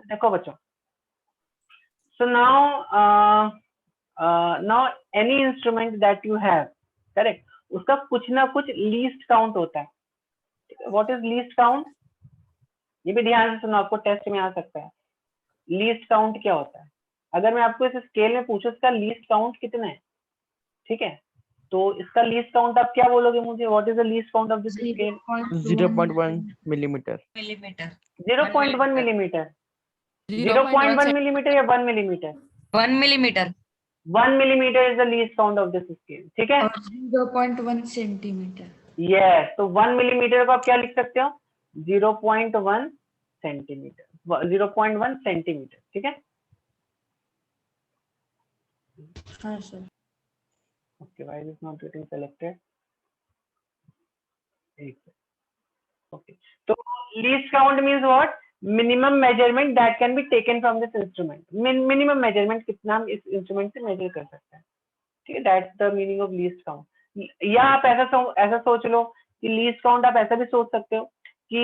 देखो बच्चों, so now any instrument that you have, correct, उसका कुछ ना कुछ लीस्ट काउंट होता है. What is least count? ये भी ध्यान से सुनो, आपको टेस्ट में आ सकता है. लीस्ट काउंट क्या होता है? अगर मैं आपको इस स्केल में पूछूं इसका लीस्ट काउंट कितना है, ठीक है, तो इसका लीस्ट काउंट आप क्या बोलोगे मुझे? What is the least count of this scale? 0.1 millimetre. 0.1 millimetre. 0.1 millimetre या 1 millimetre? 1 millimeter. 1 millimeter is the least count of this scale. ठीक है. 0.1 सेंटीमीटर. Yes, तो 1 मिलीमीटर को आप क्या लिख सकते हो? 0.1 सेंटीमीटर. 0.1 सेंटीमीटर. ठीक है. हाँ sir. Okay, why is it not getting selected? Okay. So least count means what? Minimum measurement that can be taken from this instrument. Minimum measurement कितना हम इस इंस्ट्रूमेंट से मेजर कर सकते हैं. ठीक है. That's the meaning of least count. या आप ऐसा सोच लो कि least count आप ऐसा भी सोच सकते हो कि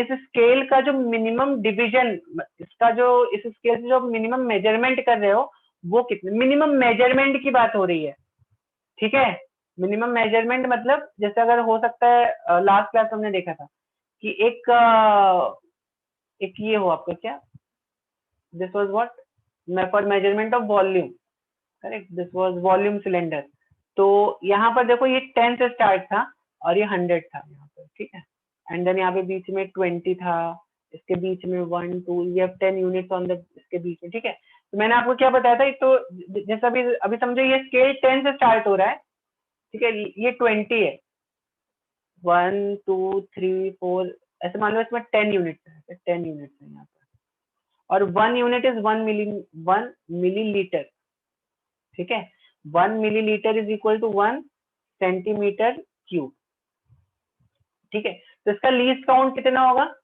इस स्केल का जो मिनिमम डिवीजन, इसका जो इस स्केल से जो मिनिमम मेजरमेंट कर रहे हो वो कितने, मिनिमम मेजरमेंट की बात हो रही है. ठीक है. मिनिमम मेजरमेंट मतलब जैसे अगर हो सकता है, लास्ट क्लास हमने देखा था कि एक ये हो आपका क्या, this was what, for measurement of volume, correct, this was volume cylinder. तो यहाँ पर देखो ये 10 से स्टार्ट था और ये 100 था यहाँ पर. ठीक है. एंड देन यहाँ पे बीच में 20 था, इसके बीच में 1 2, ये 10 यूनिट्स ऑन द इसके बीच में. ठीक है. तो मैंने आपको क्या बताया था, तो जैसे अभी समझो ये स्केल 10 से स्टार्ट हो रहा है. ठीक है. ये 20 है, 1 2 3 4, ऐसे मान लो इसमें 10 यूनिट्स है, 10 यूनिट्स है यहाँ पर. और 1 यूनिट इज 1 मिलीलीटर. ठीक है. 1 millilitre is equal to 1 centimetre cube. ठीक है. तो इसका लीस्ट काउंट कितना होगा?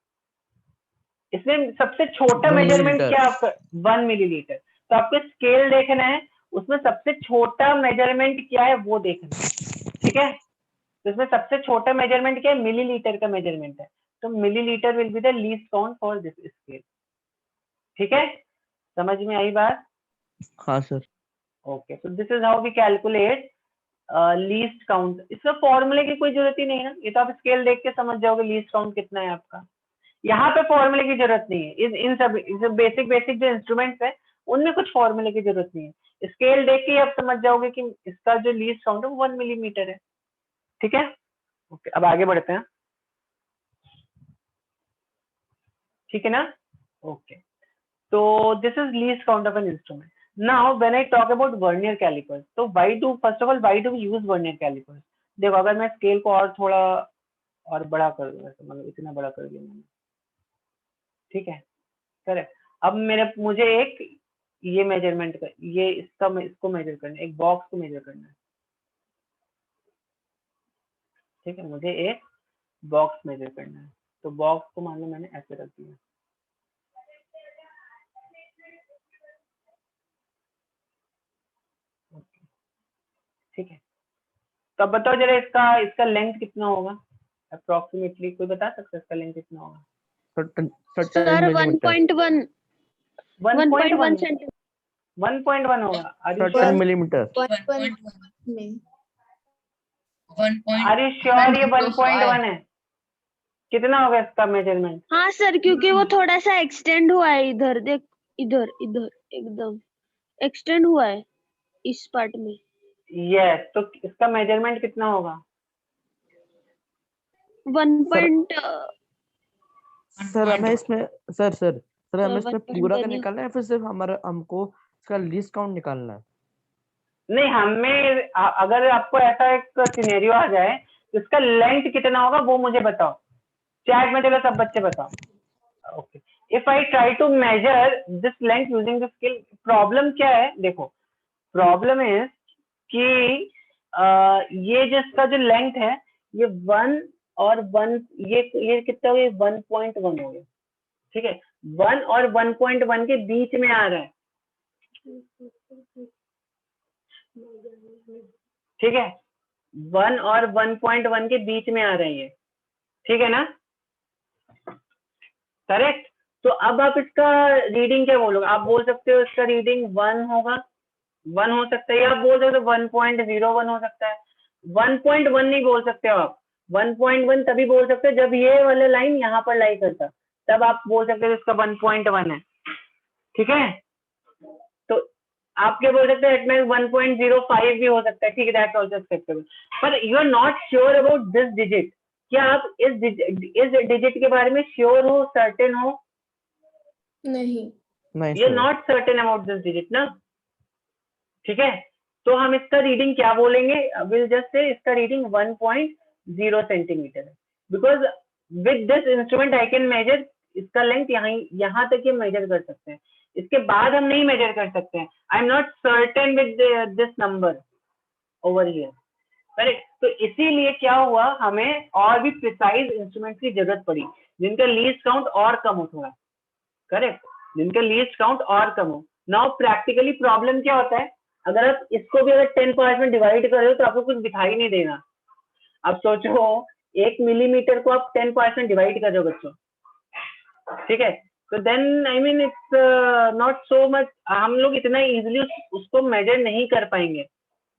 इसमें सबसे छोटा मेजरमेंट क्या है आपका? 1 मिलीलीटर. तो आपको स्केल देखना है, उसमें सबसे छोटा मेजरमेंट क्या है वो देखना है. ठीक है. तो इसमें सबसे छोटा मेजरमेंट क्या है? मिलीलीटर का मेजरमेंट है. तो millilitre will be the least count for this scale. ठीक है. समझ में आई बात? हाँ sir. Okay. So this is how we calculate least count. इसमें फॉर्मूले की कोई जरूरत ही नहीं है ना, ये तो आप स्केल देख के समझ जाओगे लीस्ट काउंट कितना है आपका. यहाँ पे फॉर्मूले की जरूरत नहीं है. इन सब बेसिक जो इंस्ट्रूमेंट्स है उनमें कुछ फॉर्मूले की जरूरत नहीं है. स्केल देख के आप समझ जाओगे कि इसका जो लीस्ट काउंट है वो 1 मिलीमीटर है. ठीक है. ओके. अब आगे बढ़ते हैं. ठीक है ना. ओके. तो this is least count of an instrument. Now when I talk about vernier calipers, तो first of all why do we use vernier calipers? देखो, अगर मैं स्केल को और थोड़ा और बड़ा कर दूं, मतलब इतना बड़ा कर दिया मैंने. ठीक है. करेक्ट. अब मुझे एक ये मेजरमेंट का, ये इसको मेजर करना है, एक बॉक्स को मेजर करना है. ठीक है. मुझे एक बॉक्स मेजर करना है. तो बॉक्स को मान लो मैंने ऐसे रख दिया. ठीक है. तो अब बताओ जरा इसका लेंथ कितना होगा अप्रोक्सीमेटली? कोई बता सकता है इसका लेंथ कितना होगा? Sir 1.1 centimetre. 1.1 होगा. Certain millimetre. 1. Are you sure ये 1.1 है? कितना होगा इसका मेजरमेंट? हाँ सर, क्योंकि वो थोड़ा सा एक्सटेंड हुआ है इधर. देख, इधर एकदम एक्सटेंड हुआ है इस पार्ट में. यस. तो इसका मेजरमेंट कितना होगा? 1. सर हमें इसमें सर हमें इसमें पूरा का निकालना है, फिर सिर्फ हमको इसका लीस्ट काउंट निकालना है? नहीं, हमें अगर आपको ऐसा एक सिनेरियो आ जाए तो इसका लेंथ कितना होगा वो मुझे बताओ. चैट में चलो सब बच्चे बताओ. Okay. If I try to measure this length using this scale, problem क्या है? देखो, प्रॉब्लम इज कि ये जिसका जो लेंथ है ये 1 और 1, ये कितना हो गया? 1.1 हो गया. ठीक है. 1 और 1.1 के बीच में आ रहा है. ठीक है. 1 और 1.1 के बीच में आ रही है. ठीक है ना. करेक्ट. तो अब आप इसका रीडिंग क्या बोलोगे? आप बोल सकते हो इसका रीडिंग 1 होगा, 1 हो सकता है, या आप बोल सकते हो 1.01 हो सकता है। 1.1 नहीं बोल सकते हो आप, 1.1 तभी बोल सकते हो जब ये वाला लाइन यहाँ पर लाई करता, तब आप बोल सकते हो इसका 1.1 है, ठीक है। तो आप क्या बोल सकते हैं, इट मींस 1.05 भी हो सकता है, ठीक है, दैट्स आल्सो एक्सेप्टेबल। पर you are not sure about this digit. क्या आप इस डिजिट के बारे में श्योर हो, सर्टेन हो? नहीं। नहीं you are sure. Not certain about this digit ना, ठीक है। तो हम इसका रीडिंग क्या बोलेंगे? विल जस्ट से इसका रीडिंग 1.0 सेंटीमीटर है, because with this instrument I can measure इसका लेंथ यहाँ तक ये मेजर कर सकते हैं, इसके बाद हम नहीं मेजर कर सकते हैं। I am not certain with this number over here, correct. तो इसीलिए क्या हुआ, हमें और भी प्रिसाइज इंस्ट्रूमेंट की जरूरत पड़ी जिनका लीस्ट काउंट और कम हो थोड़ा, करेक्ट, जिनका लीस्ट काउंट और कम हो। नाउ प्रैक्टिकली प्रॉब्लम क्या होता है, अगर आप इसको भी अगर 10 पार्ट में डिवाइड कर रहे हो तो आपको कुछ दिखाई नहीं देगा। अब सोचो 1 मिलीमीटर को आप 10 पार्ट में डिवाइड कर रहे हो बच्चों, ठीक है। तो then I mean it's not so much, हम लोग इतना इजीली उसको मेजर नहीं कर पाएंगे,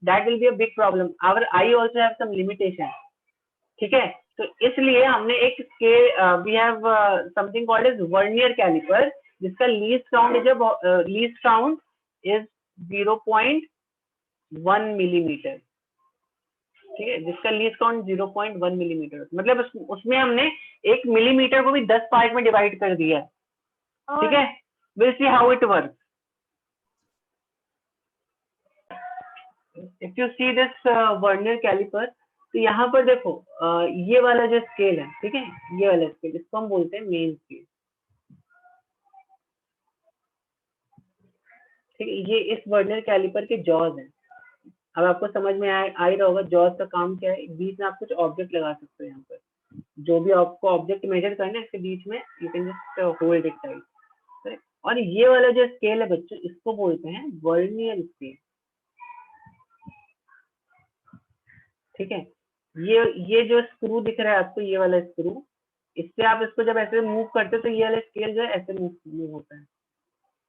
that will be a big problem. Our eye also have some limitation, ठीक है। तो इसलिए हमने एक scale, we have something called as vernier calliper, जिसका लीस्ट काउंट इज 0.1 मिलीमीटर, ठीक है, जिसका लीस्ट काउंट 0.1 मिलीमीटर, मतलब उसमें हमने 1 मिलीमीटर को भी 10 पार्ट में डिवाइड कर दिया, ठीक है। Will see how it work. If you see this vernier calliper, तो यहाँ पर देखो ये वाला जो स्केल है, ठीक है, ये वाला स्केल, इसको हम बोलते हैं मेन स्केल, ठीक है। ये इस वर्नियर कैलिपर के जॉज हैं। अब आपको समझ में आ ही रहा होगा जॉज का काम क्या है। बीच में आप कुछ ऑब्जेक्ट लगा सकते हो, यहाँ पर जो भी आपको ऑब्जेक्ट मेजर करना है इसके बीच में you can just hold it tight. और ये वाला जो स्केल है बच्चों, इसको बोलते हैं वर्नियर स्केल, ठीक है। ये जो स्क्रू दिख रहा है आपको, ये वाला स्क्रू, इससे आप इसको जब ऐसे मूव करते हो तो ये वाला स्केल जो है ऐसे मूव होता है,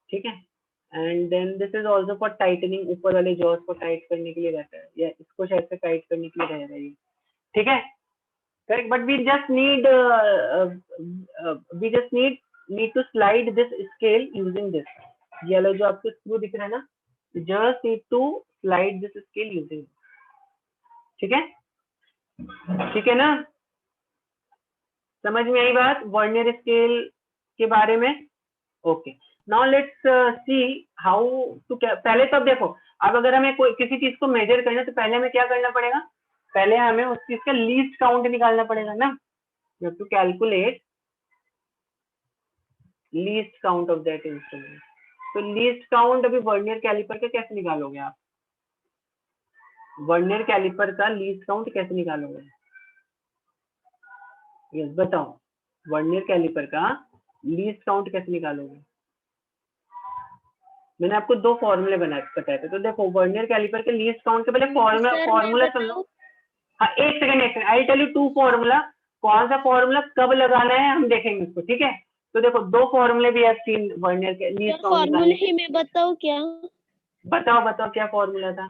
ठीक है। And then this is also for tightening, ऊपर वाले जॉज को टाइट करने के लिए रहता है, या इसको शायद से टाइट करने के लिए रह रहा है, ठीक है, correct. But we just need to slide this scale using this, ये वाला जो आपको स्क्रू दिख रहा है ना, just need to slide this scale using, ठीक है, ठीक है ना। समझ में आई बात वर्नियर स्केल के बारे में? Okay, now let's see how to, पहले तो देखो, अब अगर हमें कोई किसी चीज को मेजर करना है तो पहले हमें क्या करना पड़ेगा, पहले हमें उस चीज का लीस्ट काउंट निकालना पड़ेगा ना। You have to calculate least count of that instrument. तो लीस्ट काउंट अभी वर्नियर कैलिपर का कैसे निकालोगे आप? वर्नियर कैलिपर का लीस्ट काउंट कैसे निकालोगे? यस बताओ, वर्नियर कैलिपर का लीस्ट काउंट कैसे निकालोगे? मैंने आपको 2 फॉर्मूले बताए थे। तो देखो वर्नियर कैलिपर के लीस्ट काउंट के पहले फॉर्मूला सुन लो। हाँ एक second, I tell you 2 formula. कौन सा फॉर्मूला कब लगाना है हम देखेंगे उसको, ठीक है। तो देखो 2 फॉर्मूले भी हैव सीन वर्नियर के लीस्ट काउंट फॉर्मूले ही मैं बताऊं क्या? बताओ क्या फॉर्मूला था?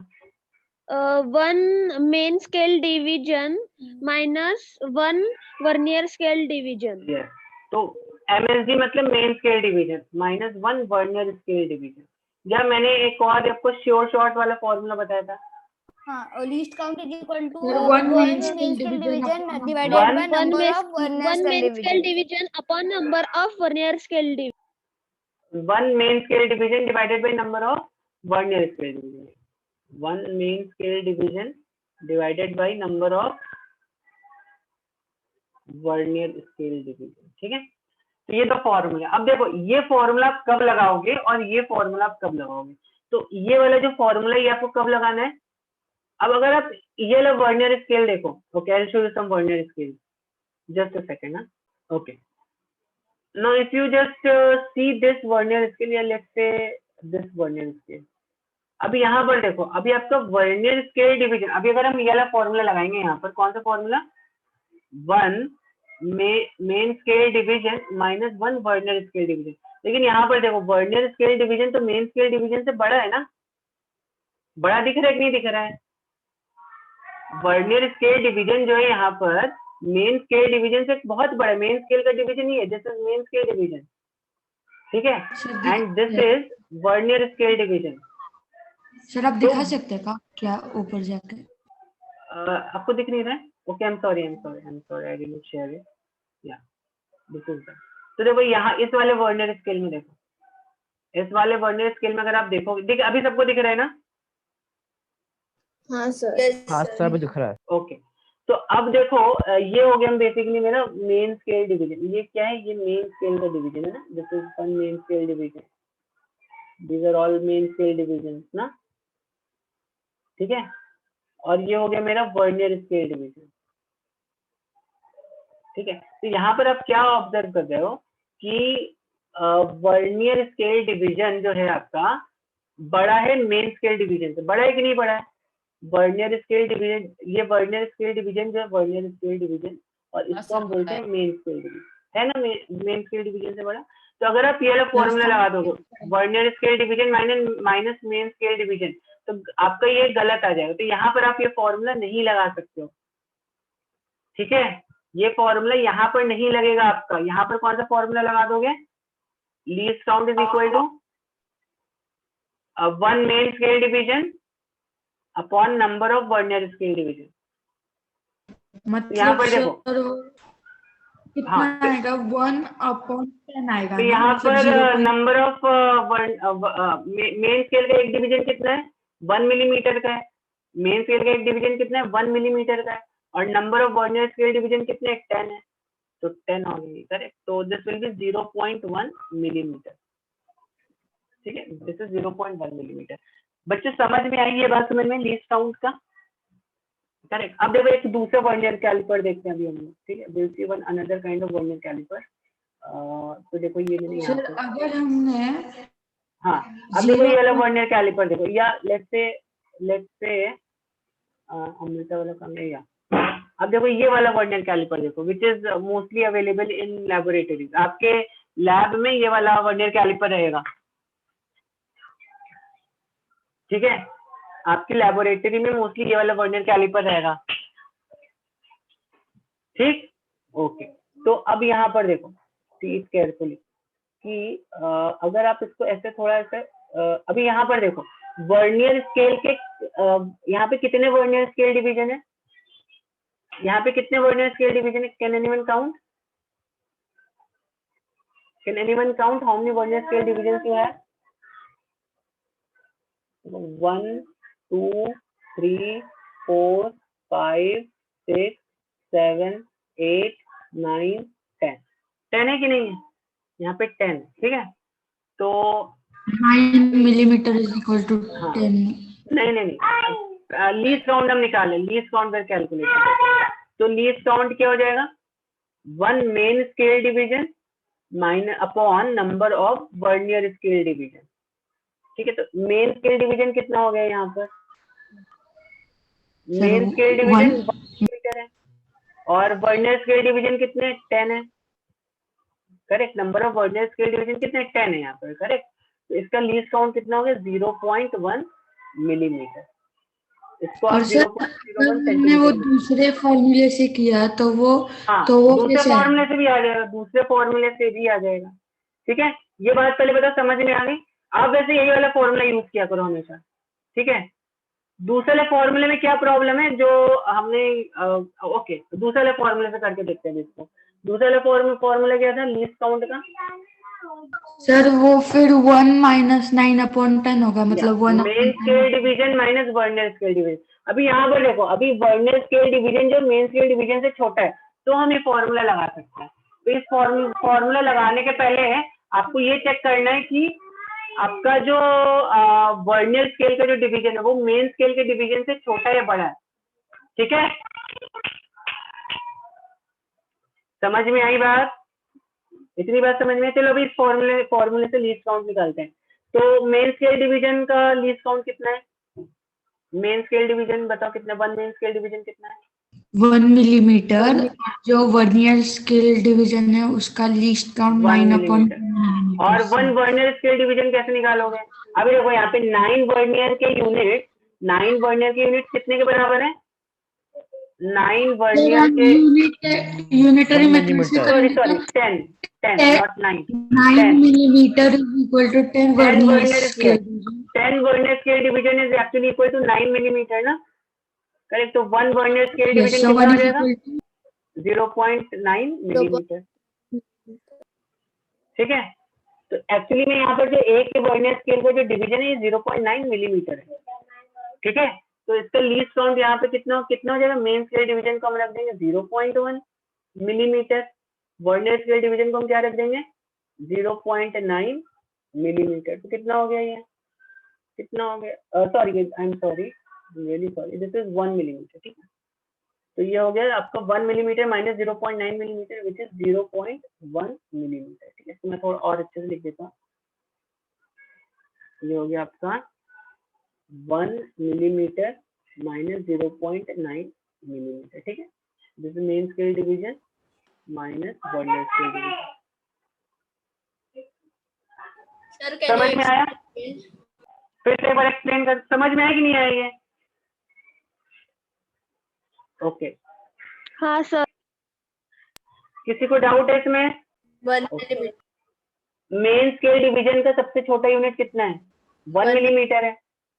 1 main scale division minus 1 vernier scale division. Yes, तो MSD मतलब main scale division minus 1 vernier scale division. या मैंने एक और आपको श्योर शॉर्ट वाला फॉर्मूला बताया था। हाँ, least count is equal to One main main scale scale division division upon divided by One number main of vernier one scale main scale division. division upon number of vernier scale division. 1 main scale division divided by number of vernier scale division. 1 main scale division divided by number of vernier scale division, ठीक है। तो ये 2 formula. अब देखो ये formula आप कब लगाओगे और ये फॉर्मूला आप कब लगाओगे। तो ये वाला जो फॉर्मूला ये आपको कब लगाना है। अब अगर आप ये वाला वर्नियर स्केल देखो, okay I will show you some vernier scale, just a second ना। Okay, now if you just see this vernier scale, या let's say this vernier scale, अभी यहाँ पर देखो, अभी आपका वर्नियर स्केल डिवीजन, अभी अगर हम ये वाला फॉर्मूला लगाएंगे यहाँ पर, कौन सा formula, 1 main scale division minus 1 vernier scale division. लेकिन यहाँ पर देखो वर्नियर स्केल डिवीजन तो मेन स्केल डिवीजन से बड़ा है ना, बड़ा दिख रहा है कि नहीं दिख रहा है? वर्नियर स्केल डिवीजन जो है यहाँ पर मेन स्केल डिवीजन से बहुत बड़ा, मेन स्केल का डिवीजन ही है, this is main scale division, ठीक है, and this is vernier scale division. Sir आप दिखा सकते हैं क्या ऊपर जाके? आपको दिख नहीं रहा है? Okay, I am sorry I didn't share it, या दिस इज दैट। तो देखो यहाँ इस वाले वर्नियर स्केल में देखो, इस वाले वर्नियर स्केल में अगर आप देखोगे, देख अभी सबको दिख रहा है ना? हाँ सर। हाँ सर अभी दिख रहा है। ओके, तो अब देखो ये हो गया बेसिकली मेरा मेन स्केल डिवीजन। ये क्या है? ये मेन स्केल का डिवीजन है ना, this is one main scale division, these are all main scale division ना, ठीक है। और ये हो गया मेरा वर्नियर स्केल डिवीजन, ठीक है। तो यहाँ पर आप क्या ऑब्जर्व कर रहे हो कि वर्नियर स्केल डिवीजन जो है आपका बड़ा है मेन स्केल डिवीजन से, बड़ा है कि नहीं बड़ा है? वर्नियर स्केल डिवीजन, ये वर्नियर स्केल डिवीजन जो है वर्नियर स्केल डिवीजन, और इसको हम बोलते हैं मेन स्केल डिवीजन, है ना, मेन स्केल डिवीजन से बड़ा। तो अगर आप ये वाला फॉर्मूला लगा दोगे vernier scale division minus main scale division, तो आपका ये गलत आ जाएगा। तो यहाँ पर आप ये फॉर्मूला नहीं लगा सकते हो, ठीक है, ये फॉर्मूला यहाँ पर नहीं लगेगा आपका। यहाँ पर कौन सा फॉर्मूला लगा दोगे? Least count is equal to 1 main scale division upon number of vernier scale division. यहाँ मतलब पर देखो कितना हाँ, आएगा? 1/10 आएगा तो ना? यहाँ मतलब पर 0. नंबर ऑफ मेन स्केल का एक डिवीजन कितना है? 1 मिलीमीटर का है। मेन स्केल का एक डिवीजन कितना है? 1 मिलीमीटर का है। और number of vernier scale division कितने? 10 है, तो 10 हो गई, करेक्ट। तो दिस विल बी 0.1 मिलीमीटर, ठीक है, दिस इज 0.1 मिलीमीटर। बच्चे समझ में आई ये बात? समझ में लीस्ट काउंट का, करेक्ट। अब देखो एक दूसरा वर्नियर कैलिपर देखते हैं अभी हम लोग, ठीक है, will see one another kind of vernier calliper. तो देखो ये मैंने यहाँ सर पे, अगर हमने हाँ अब देखो ये वाला वर्नियर कैलिपर देखो, या लेट्स से अमृता वाला काम है, या अब देखो ये वाला वर्नियर कैलिपर देखो, which is mostly available in laboratories. आपके लैब में ये वाला वर्नियर कैलिपर रहेगा, ठीक है, आपकी लैबोरेटरी में मोस्टली ये वाला वर्नियर कैलिपर रहेगा, ठीक, ओके। तो अब यहाँ पर देखो सी केयरफुली कि अगर आप इसको ऐसे थोड़ा ऐसे अभी यहाँ पर देखो वर्नियर स्केल के यहाँ पे कितने वर्नियर स्केल डिवीजन है? यहाँ पे कितने वर्नियर स्केल डिवीजन है? Can anyone count? Can anyone count how many vernier scale division you have? 1 2 3 4 5 6 7 8 9 10 10 है कि नहीं है? यहाँ पे 10, ठीक है। तो 9 मिलीमीटर इज इक्वल टू हाँ 10. नहीं लीस्ट काउंट हम निकाले, लीस्ट काउंट पर कैलकुलेट, तो लीस्ट काउंट क्या हो जाएगा? 1 main scale division minus upon number of vernier scale division, ठीक है। तो मेन स्केल डिवीजन कितना हो गया यहाँ पर? मेन स्केल डिवीजन 1 मिलीमीटर है और वर्नियर स्केल डिवीजन कितने? 10 है, correct. Number of vernier scale division कितने? 10 है यहाँ पर, करेक्ट। तो इसका लीस्ट काउंट कितना हो गया? 0.1 मिलीमीटर। इसको आप और सर 0.01 अगर हमने वो सेंटीमीटर, दूसरे फॉर्मूले से किया तो वो हाँ दूसरे कैसे आएगा? फॉर्मूले से भी आ जाएगा, दूसरे फॉर्मूले से भी आ जाएगा, ठीक है। ये बात पहले बता, समझ में आ गई? आप वैसे यही वाला फॉर्मूला यूज किया करो हमेशा, ठीक है। दूसरे वाले फॉर्मूले में क्या प्रॉब्लम है जो हमने ओके, तो दूसरे वाले फॉर्मूले से करके देखते हैं इसको। दूसरे वाले फॉर्मूला क्या था लीस्ट काउंट का? सर वो फिर 1 - 9/10 होगा, मतलब 1 main scale division minus vernier scale division. अभी यहाँ पर देखो, अभी वर्नियर स्केल डिवीजन जो मेन स्केल डिवीजन से छोटा है, तो हम ये फॉर्मूला लगा सकते हैं। तो इस फॉर्मूला लगाने के पहले आपको ये चेक करना है कि आपका जो वर्नियर स्केल का जो डिवीजन है वो मेन स्केल के डिवीजन से छोटा या बड़ा है, ठीक है। समझ में आई बात? इतनी बात समझ में? चलो अभी इस फॉर्मूले से लीस्ट काउंट निकालते हैं। तो मेन स्केल डिवीजन का लीस्ट काउंट कितना है? मेन स्केल डिवीजन बताओ कितना? 1 मेन स्केल डिवीजन कितना है? 1 मिलीमीटर, जो वर्नियर स्केल डिवीजन है उसका लीस्ट काउंट 1 9 अपॉन मिलीमीटर। और 1 वर्नियर स्केल डिवीजन कैसे निकालोगे? अभी देखो यहाँ पे 9 वर्नियर के यूनिट कितने के बराबर है? 9 वर्नियर के यूनिटरी 1 मेथड से millimetre. Sorry 10 not 9 9 10 millimetre is equal to 10 vernier scale 10 vernier scale division is actually equal to 9 millimetre ना, करेक्ट। तो 1 वर्नियर स्केल डिवीजन so कितना 1 हो is जाएगा? equal to 0.9 मिलीमीटर, ठीक है। तो एक्चुअली में यहाँ पर जो एक के वर्नियर स्केल का जो डिवीजन है ये 0.9 मिलीमीटर है, ठीक है। तो इसका लीस्ट काउंट यहाँ पे कितना कितना हो जाएगा? मेन स्केल डिवीजन को हम रख देंगे 0.1 मिलीमीटर, वर्नियर स्केल डिवीजन को हम क्या रख देंगे? 0.9 मिलीमीटर। तो कितना हो गया ये? कितना हो गया? Sorry, I am sorry, really sorry, this is 1 millimetre, ठीक है। तो ये हो गया आपका 1 millimetre minus 0.9 millimetre which is 0.1 millimetre, ठीक है। तो मैं थोड़ा और अच्छे से लिख देता हूँ। ये हो गया आपका 1 मिलीमीटर माइनस 0.9 मिलीमीटर, ठीक है। This is main scale division minus vernier scale division. Sir समझ में आया? फिर से एक बार एक्सप्लेन कर, समझ में आया कि नहीं आया ये? ओके, हाँ सर। किसी को डाउट है इसमें? 1 मिलीमीटर। मेन स्केल डिवीजन का सबसे छोटा यूनिट कितना है? 1 मिलीमीटर है।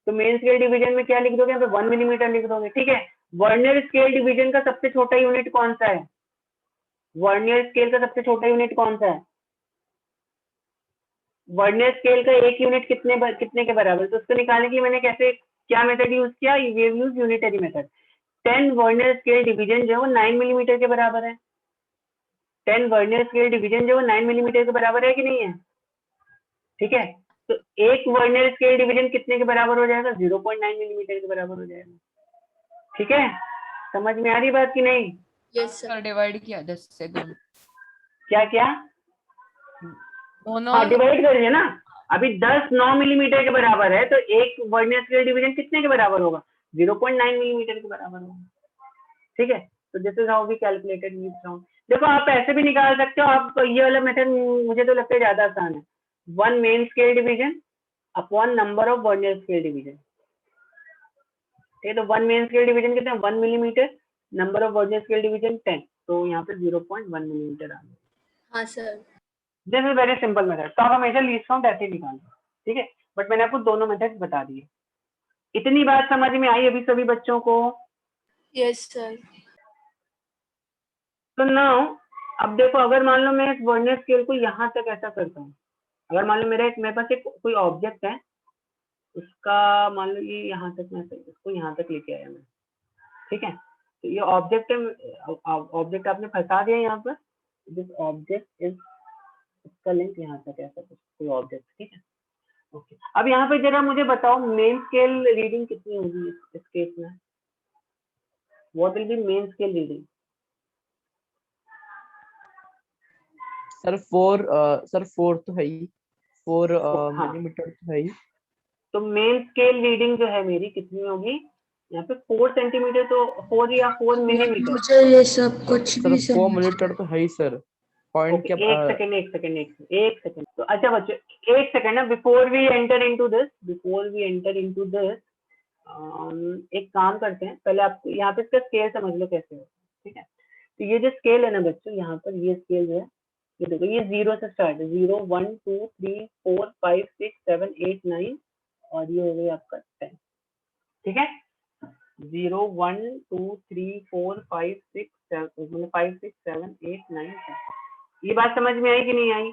तो मेन स्केल डिवीजन में क्या लिख दोगे? यहाँ पे 1 मिलीमीटर लिख दोगे, ठीक है। वर्नियर स्केल डिवीजन का सबसे छोटा यूनिट कौन सा है? वर्नियर स्केल का सबसे छोटा यूनिट कौन सा है? वर्नियर स्केल का एक यूनिट कितने के बराबर? तो उसको निकालने के लिए मैंने कैसे क्या मेथड यूज किया? We have used unitary method. 10 vernier scale division जो है वो 9 मिलीमीटर के बराबर है। 10 वर्नियर स्केल डिवीजन जो है 9 मिलीमीटर के बराबर है कि नहीं है? ठीक है। तो एक वर्नियर स्केल डिवीजन कितने के बराबर हो जाएगा? 0.9 मिलीमीटर के बराबर हो जाएगा, ठीक है। समझ में आ रही बात कि नहीं? Yes sir. डिवाइड किया 10 से दोनों क्या क्या? दोनों हाँ, डिवाइड करिए ना। अभी 10 9 मिलीमीटर के बराबर है, तो एक वर्नियर स्केल डिवीजन कितने के बराबर होगा? 0.9 मिलीमीटर के बराबर होगा, ठीक है। तो this is how we calculated least count. देखो आप ऐसे भी निकाल सकते हो, आप ये वाला मेथड मुझे तो लगता है ज्यादा आसान है। 1 main scale division upon number of vernier scale division, ठीक है। तो 1 मेन स्केल डिवीजन कितना है? 1 millimetre, number of vernier scale division 10, तो यहाँ पे 0.1 मिलीमीटर आ गया। हाँ sir. This is very simple method. तो आप हमेशा लीस्ट काउंट ऐसे ही निकालो, ठीक है। बट मैंने आपको दोनों मेथड बता दिए। इतनी बात समझ में आई अभी सभी बच्चों को? Yes sir. तो नाउ अब देखो, अगर मान लो मैं इस वर्नियर स्केल को यहाँ तक ऐसा करता हूँ, अगर मान लो मेरे पास एक कोई ऑब्जेक्ट है, उसका मान लो ये यहाँ तक, मैं इसको यहाँ तक लेके आया मैं, ठीक है। तो ये ऑब्जेक्ट है, ऑब्जेक्ट आपने फंसा दिया यहाँ पर। दिस ऑब्जेक्ट इज, इसका लेंथ यहाँ तक ऐसा कुछ कोई ऑब्जेक्ट, ठीक है। ओके, अब यहाँ पे जरा मुझे बताओ मेन स्केल रीडिंग कितनी होगी इस केस में? What will B main scale reading? Sir 4 तो है ही, 4 हाँ, मिलीमीटर तो है ही। तो मेन स्केल रीडिंग जो है मेरी कितनी होगी यहाँ पे? 4 सेंटीमीटर, तो 4 या 4 मिलीमीटर। मुझे ये सब कुछ सर भी 4 समझ मिलीमीटर तो है ही सर। पॉइंट ओके, क्या? एक सेकंड। तो अच्छा बच्चों, एक सेकंड ना, before we enter into this, एक काम करते हैं, पहले आप यहाँ पे इसका स्केल समझ लो कैसे हो, ठीक है। तो ये जो स्केल है ना बच्चों, यहाँ पर ये स्केल जो है, ये देखो, ये 0 से स्टार्ट है। 0 1 2 3 4 5 6 7 8 9, और ये हो गया आपका 10, ठीक है। 0 1 2 3 4 5 6 7, मतलब 5 6 7 8 9 10। ये बात समझ में आई कि नहीं आई?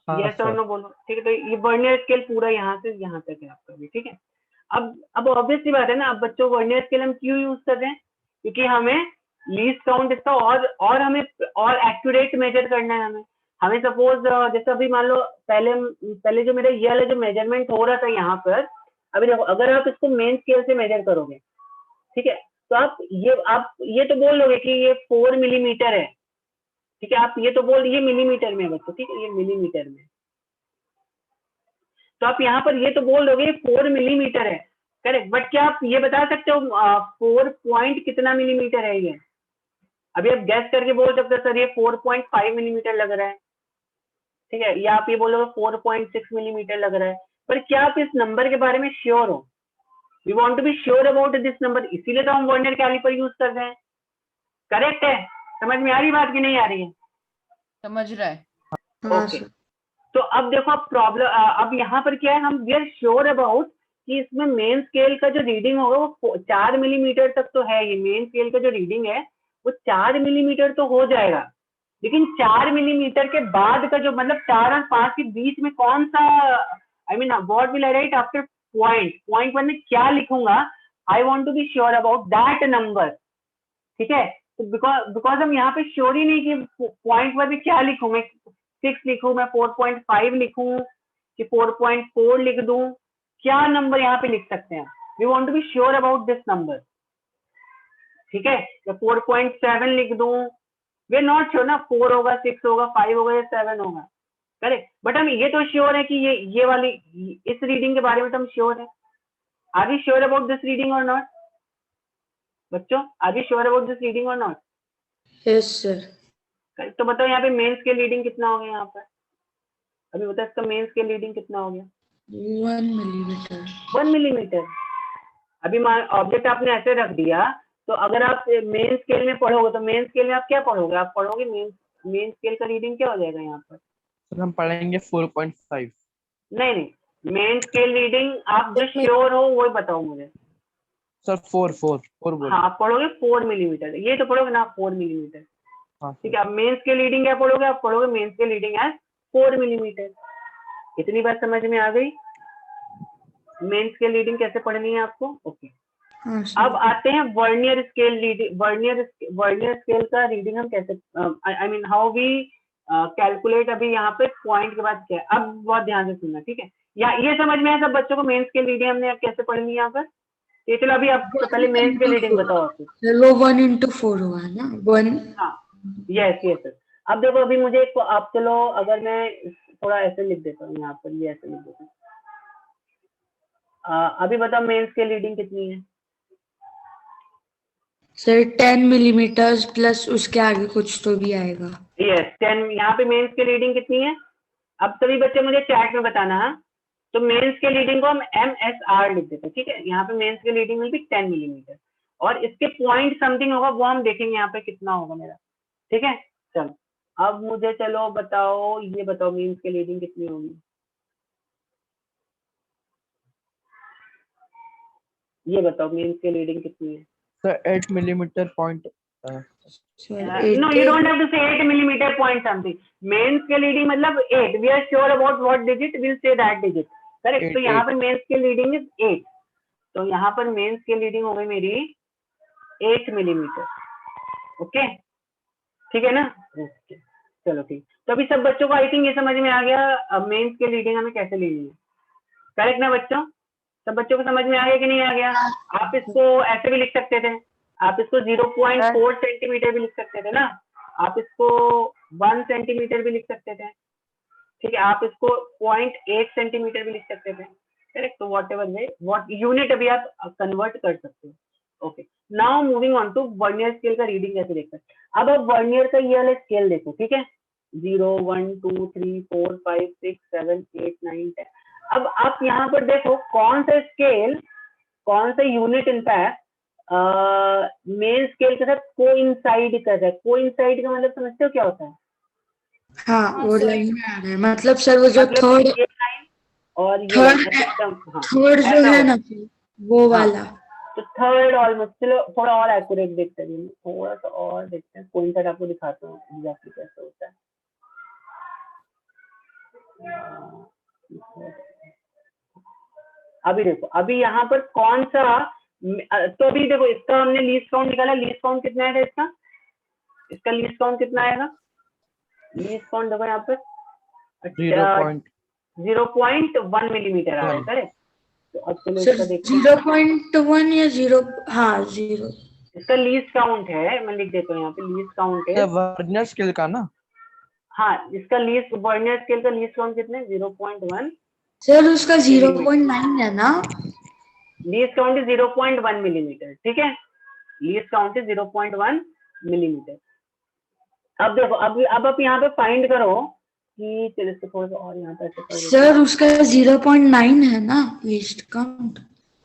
हाँ यस और सर। नो बोलो, ठीक है। तो ये वर्नियर स्केल पूरा यहाँ से यहाँ तक है आपका भी, ठीक है। अब ऑब्वियस सी बात है ना, अब बच्चों वर्नियर स्केल हम क्यों यूज कर रहे हैं? क्योंकि हमें लीस्ट काउंट इसका और हमें और एक्यूरेट मेजर करना है। हमें सपोज जैसे अभी मान लो पहले जो मेरा ये वाला जो मेजरमेंट हो रहा था यहाँ पर, अभी देखो, अगर आप इसको मेन स्केल से मेजर करोगे, ठीक है, तो आप ये तो बोल लोगे कि ये 4 मिलीमीटर है, ठीक है। आप ये तो बोल, ये मिलीमीटर में है बच्चों, ठीक है, ये मिलीमीटर में। तो आप यहाँ पर ये तो बोल दोगे 4 मिलीमीटर है, करेक्ट, बट क्या आप ये बता सकते हो 4 पॉइंट कितना मिलीमीटर है ये? अभी आप गैस करके बोल सकते हो सर ये 4.5 मिलीमीटर लग रहा है, ठीक है, या आप ये बोलोगे 4.6 मिलीमीटर लग रहा है, पर क्या आप इस नंबर के बारे में श्योर हो? We want to be sure about this number, इसीलिए तो हम वर्नियर कैलिपर यूज कर रहे हैं। करेक्ट है? समझ में आ रही बात कि नहीं आ रही है? समझ रहा है। हाँ ओके, सर। तो अब देखो अब प्रॉब्लम, अब यहाँ पर क्या है, हम वी आर श्योर अबाउट कि इसमें मेन स्केल का जो रीडिंग होगा वो 4 मिलीमीटर तक तो है, ये मेन स्केल का जो रीडिंग है वो 4 मिलीमीटर तो हो जाएगा, लेकिन 4 मिलीमीटर के बाद का जो मतलब 4 और 5 के बीच में कौन सा, I mean what will I write after point पर मैं क्या लिखूंगा, I want to be sure about that number, ठीक है। तो बिकॉज हम यहाँ पे श्योर ही नहीं कि पॉइंट पर भी क्या लिखूं, मैं 6 लिखूं, मैं 4.5 लिखूं कि 4.4 लिख दूं, क्या नंबर यहाँ पे लिख सकते हैं? We want to be sure about this number, ठीक है। या 4.7 लिख दूं, वी आर नॉट श्योर ना 4 होगा, 6 होगा, 5 होगा या 7 होगा, करेक्ट, बट हम ये तो श्योर है कि ये वाली इस रीडिंग के बारे में तो हम श्योर है। Are we sure about this reading or not बच्चों? Are we sure about this reading or not? Yes sir. Correct, तो बताओ यहाँ पे मेन स्केल रीडिंग कितना हो गया यहाँ पर? अभी बताओ इसका मेन स्केल रीडिंग कितना हो गया? 1 मिलीमीटर। 1 मिलीमीटर। अभी ऑब्जेक्ट आपने ऐसे रख दिया, तो अगर आप मेन स्केल में पढ़ोगे तो मेन स्केल में आप क्या पढ़ोगे? आप पढ़ोगे मेन स्केल का रीडिंग क्या हो जाएगा यहाँ पर? सर हम पढ़ेंगे 4.5। नहीं, मेन स्केल रीडिंग आप जो श्योर हो वो बताओ मुझे। सर 4 बोलो। हाँ, आप पढ़ोगे 4 मिलीमीटर, ये तो पढ़ोगे ना 4 मिलीमीटर, हाँ ठीक है। अब मेन स्केल रीडिंग क्या पढ़ोगे? आप पढ़ोगे main scale reading as 4 millimetre. इतनी बात समझ में आ गई? मेन स्केल रीडिंग कैसे पढ़नी है आपको? ओके, हाँ अब सर। आते हैं vernier scale reading. Vernier scale का रीडिंग हम कैसे, I mean how we calculate. अभी यहाँ पे पॉइंट के बाद क्या है, अब बहुत ध्यान से सुनना, ठीक है। या ये समझ में आया सब बच्चों को मेन स्केल रीडिंग हमने कैसे पढ़नी है यहाँ पर? ये चलो अभी आप तो पहले मेन स्केल रीडिंग बताओ आपको। सर वो 1 into 4 हुआ ना 1। हाँ, यस सर। अब देखो अभी मुझे आप चलो अगर मैं थोड़ा ऐसे लिख देता हूँ यहाँ पर, ये ऐसे लिख देता हूँ। अभी बताओ मेन स्केल रीडिंग कितनी है? सर 10 मिलीमीटर प्लस उसके आगे कुछ तो भी आएगा। यस 10। यहाँ पे मेन स्केल रीडिंग कितनी है? अब सभी बच्चे मुझे चैट में बताना। हाँ, तो मेन स्केल रीडिंग को हम MSR लिख देते हैं, ठीक है। यहाँ पे main scale reading will B 10 millimetre और इसके पॉइंट समथिंग होगा, वो हम देखेंगे यहाँ पे कितना होगा मेरा, ठीक है। चलो अब मुझे चलो बताओ, ये बताओ मेन स्केल रीडिंग कितनी होगी? ये बताओ मेन स्केल रीडिंग कितनी है? Sir 8 millimetre point. No, you don't have to say 8 millimeter point something. Main scale reading मतलब 8. We are sure about what digit, we'll say that digit. Correct. तो यहाँ पर main scale reading is 8. तो यहाँ पर main scale reading हो गई मेरी 8 मिलीमीटर। ओके, ठीक है ना? ओके, चलो ठीक। तो अभी सब बच्चों को आई थिंक ये समझ में आ गया अब मेन स्केल रीडिंग हमें कैसे लेनी है। करेक्ट ना बच्चों? सब बच्चों को समझ में आ गया कि नहीं आ गया? आप इसको ऐसे भी लिख सकते थे, आप इसको 0.4 सेंटीमीटर भी लिख सकते थे ना, आप इसको 1 सेंटीमीटर भी लिख सकते थे, ठीक है। आप इसको 0.8 सेंटीमीटर भी लिख सकते थे, करेक्ट। तो whatever way, what unit अभी आप कन्वर्ट कर सकते हो। Okay, now moving on to vernier scale का रीडिंग कैसे देखते हैं। अब आप वर्नियर का ये वाला स्केल देखो, ठीक है। 0 1 2 3 4 5 6 7 8 9 10। अब आप यहाँ पर देखो कौन सा स्केल, कौन सा यूनिट इनफैक्ट मेन स्केल के साथ कोइंसाइड कर रहा है। कोइंसाइड का मतलब समझते हो क्या होता है? हाँ वो लाइन में आ रहा है, मतलब सर वो जो मतलब थर्ड ये लाइन और ये थर्ड line एकदम, हाँ, थर्ड जो ऐसा है होता ना वो हाँ। वाला। तो थर्ड ऑलमोस्ट, चलो थोड़ा और एक्यूरेट देखते हैं, थोड़ा सा और देखते हैं। कोइंसाइड आपको दिखाता हूँ एग्जैक्टली कैसे होता है। अभी देखो, अभी यहाँ पर कौन सा, तो अभी देखो इसका हमने लीस्ट काउंट निकाला। लीस्ट काउंट कितना आएगा इसका? इसका लीस्ट काउंट कितना आएगा? लीस्ट काउंट देखो यहाँ पर 0.1 मिलीमीटर आ रहा है, करेक्ट। तो अब चलो इसका देखते हैं। 0.1 या 0, हाँ 0। इसका लीस्ट काउंट है, मैं लिख देता हूँ यहाँ पे, लीस्ट काउंट है। वर्नियर स्केल का ना? हाँ, इसका लीस्ट वर्नियर स्केल का लीस्ट काउंट कितना है? 0.1। सर उसका 0.9 है ना? लीस्ट काउंट इज 0.1 मिलीमीटर, ठीक है, लीस्ट काउंट इज 0.1 मिलीमीटर। अब देखो, अब आप यहाँ पे फाइंड करो कि चलो इसको थोड़ा सा और यहाँ पे ऐसे कर देते हैं। सर उसका 0.9 है ना लीस्ट काउंट?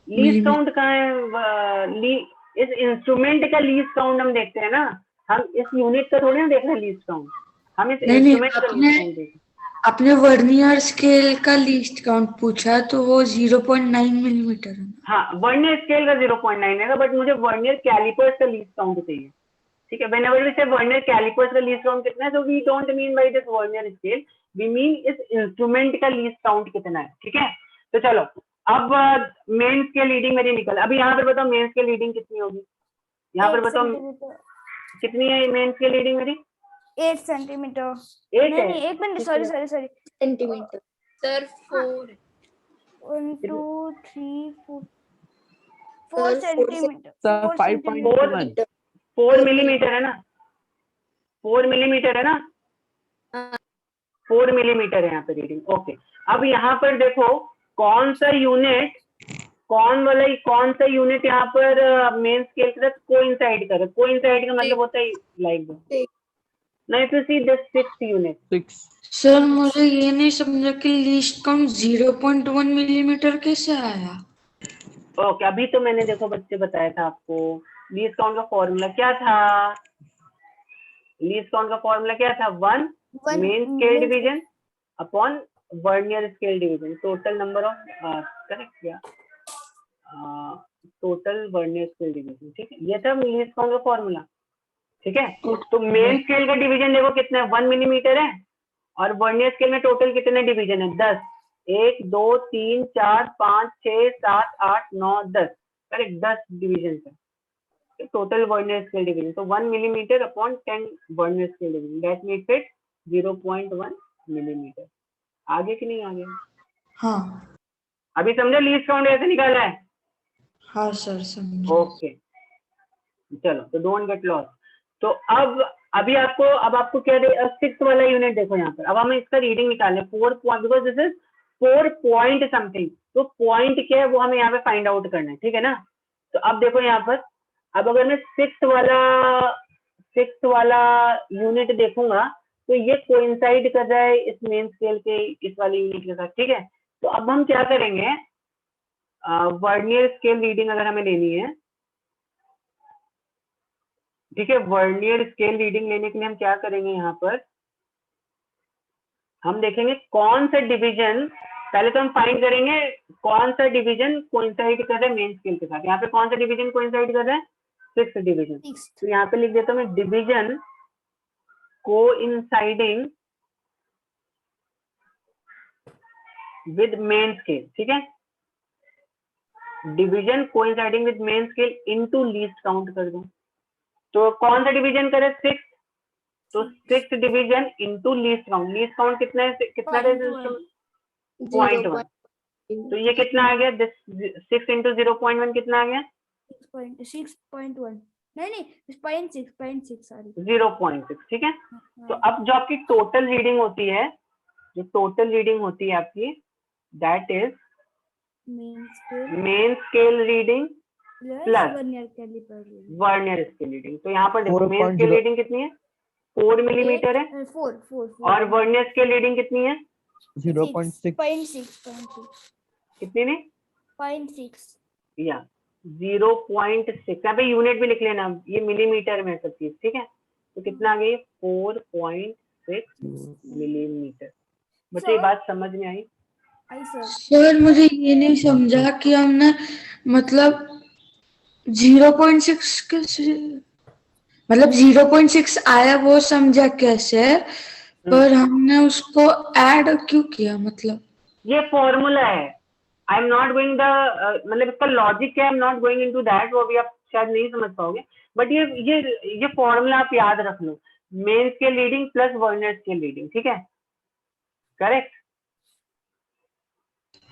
लीस्ट काउंट कहाँ है? इस इंस्ट्रूमेंट का लीस्ट काउंट हम देखते हैं ना, हम इस यूनिट का थोड़ी ना देख रहे हैं लीस्ट काउंट, हम इस नहीं, इंस्ट्रूमेंट का आपने- लीस्ट काउंट देख रहे हैं। आपने वर्नियर स्केल का लीस्ट काउंट पूछा तो वो 0.9 मिलीमीटर है। हाँ, वर्नियर स्केल का 0.9 है, बट मुझे वर्नियर कैलिपर्स का लीस्ट काउंट चाहिए, ठीक है। Whenever we say vernier callipers का लीस्ट काउंट कितना है, तो we don't mean by this vernier scale, we mean इस इंस्ट्रूमेंट का लीस्ट काउंट कितना है, ठीक है। तो चलो अब मेन स्केल रीडिंग मेरी निकल, अभी यहाँ पर बताओ मेन स्केल रीडिंग कितनी होगी, यहाँ पर बताओ कितनी है मेन स्केल रीडिंग मेरी? 8 सेंटीमीटर। 8 नहीं है, नहीं, एक minute, sorry sorry sorry, centimetre sir 4 1 2 3 4 Sir, 4 4 centimetre. Sir 4 5.1 4 millimetre है ना, 4 मिलीमीटर है ना, हाँ। 4 मिलीमीटर है यहाँ पे रीडिंग, ओके। अब यहाँ पर देखो कौन सा यूनिट कौन सा यूनिट यहाँ पर मेन स्केल के साथ कोइंसाइड कर, कोइंसाइड का मतलब होता है लाइक नहीं, तो see this 6th unit. 6 sir मुझे ये नहीं समझा कि लीस्ट काउंट 0.1 मिलीमीटर कैसे आया? ओके, अभी तो मैंने देखो बच्चे बताया था आपको, लीस्ट काउंट का फॉर्मूला क्या था, लीस्ट काउंट का फॉर्मूला क्या था, 1 main scale division upon vernier scale division, total number of, correct क्या, टोटल वर्नियर स्केल डिवीजन, ठीक है, ये था लीस्ट काउंट का फॉर्मूला, ठीक है। तो मेन स्केल का डिवीजन देखो कितना है, 1 मिलीमीटर है, और वर्नियर स्केल में टोटल कितने डिवीजन है, 10, 1 2 3 4 5 6 7 8 9 10, करेक्ट, 10 डिवीजन है टोटल वर्नियर स्केल डिवीजन। तो 1 millimetre upon 10 vernier scale division, that makes it 0.1 millimetre. आगे कि नहीं आगे? हाँ अभी समझो लीस्ट काउंट ऐसे निकाला है? हाँ सर समझा। ओके, चलो, तो डोंट गेट लॉस। तो अभी आपको क्या दे, 6th वाला यूनिट देखो यहाँ पर, अब हमें इसका रीडिंग निकालना है 4 point, because this is 4 point something, तो पॉइंट क्या है वो हमें यहाँ पे फाइंड आउट करना है, ठीक है ना। तो अब देखो यहाँ पर, अब अगर मैं 6th वाला यूनिट देखूंगा तो ये कोइंसाइड कर रहा है इस मेन स्केल के इस वाले यूनिट के साथ, ठीक है। तो अब हम क्या करेंगे, वर्नियर स्केल रीडिंग अगर हमें लेनी है, ठीक है, वर्नियर स्केल रीडिंग लेने के लिए हम क्या करेंगे, यहाँ पर हम देखेंगे कौन सा डिवीजन, पहले तो हम फाइंड करेंगे कौन सा डिवीजन कोइंसाइड कर रहा है मेन स्केल के साथ। यहाँ पे कौन सा डिवीजन कोइंसाइड कर रहा है, 6th डिवीजन। तो यहाँ पे लिख देता हूँ मैं, division coinciding with main scale, ठीक है, division coinciding with main scale into least count कर दूं। तो कौन सा डिवीजन करे, 6, तो 6th division into least count कितना है, कितना है, 0.1, तो ये कितना आ गया, 6 इंटू 0.1 कितना आ गया, 6.1, नहीं 0.6 सॉरी 0.6, ठीक है। तो अब जो आपकी टोटल रीडिंग होती है, जो टोटल रीडिंग होती है आपकी, that is main scale reading plus vernier scale reading. तो यहाँ पर देखो मेन स्केल रीडिंग कितनी है, 4 मिलीमीटर है, 4 और वर्नियर स्केल रीडिंग कितनी है, 0.6 कितनी नहीं, 0.6 या 0.6, यहाँ पे यूनिट भी लिख लेना, ये मिलीमीटर में सब चीज, ठीक है। तो कितना आ गई, 4.6 मिलीमीटर। बच्चे ये बात समझ में आई? सर मुझे ये नहीं समझा कि हमने मतलब 0.6 कैसे, मतलब 0.6 आया वो समझा कैसे, पर हमने उसको ऐड क्यों किया, मतलब ये फॉर्मूला है, I am not going the, मतलब इसका लॉजिक क्या है, I am not going into that, वो अभी आप शायद नहीं समझ पाओगे, बट ये फॉर्मूला आप याद रख लो, main scale reading plus vernier scale reading, ठीक है, करेक्ट,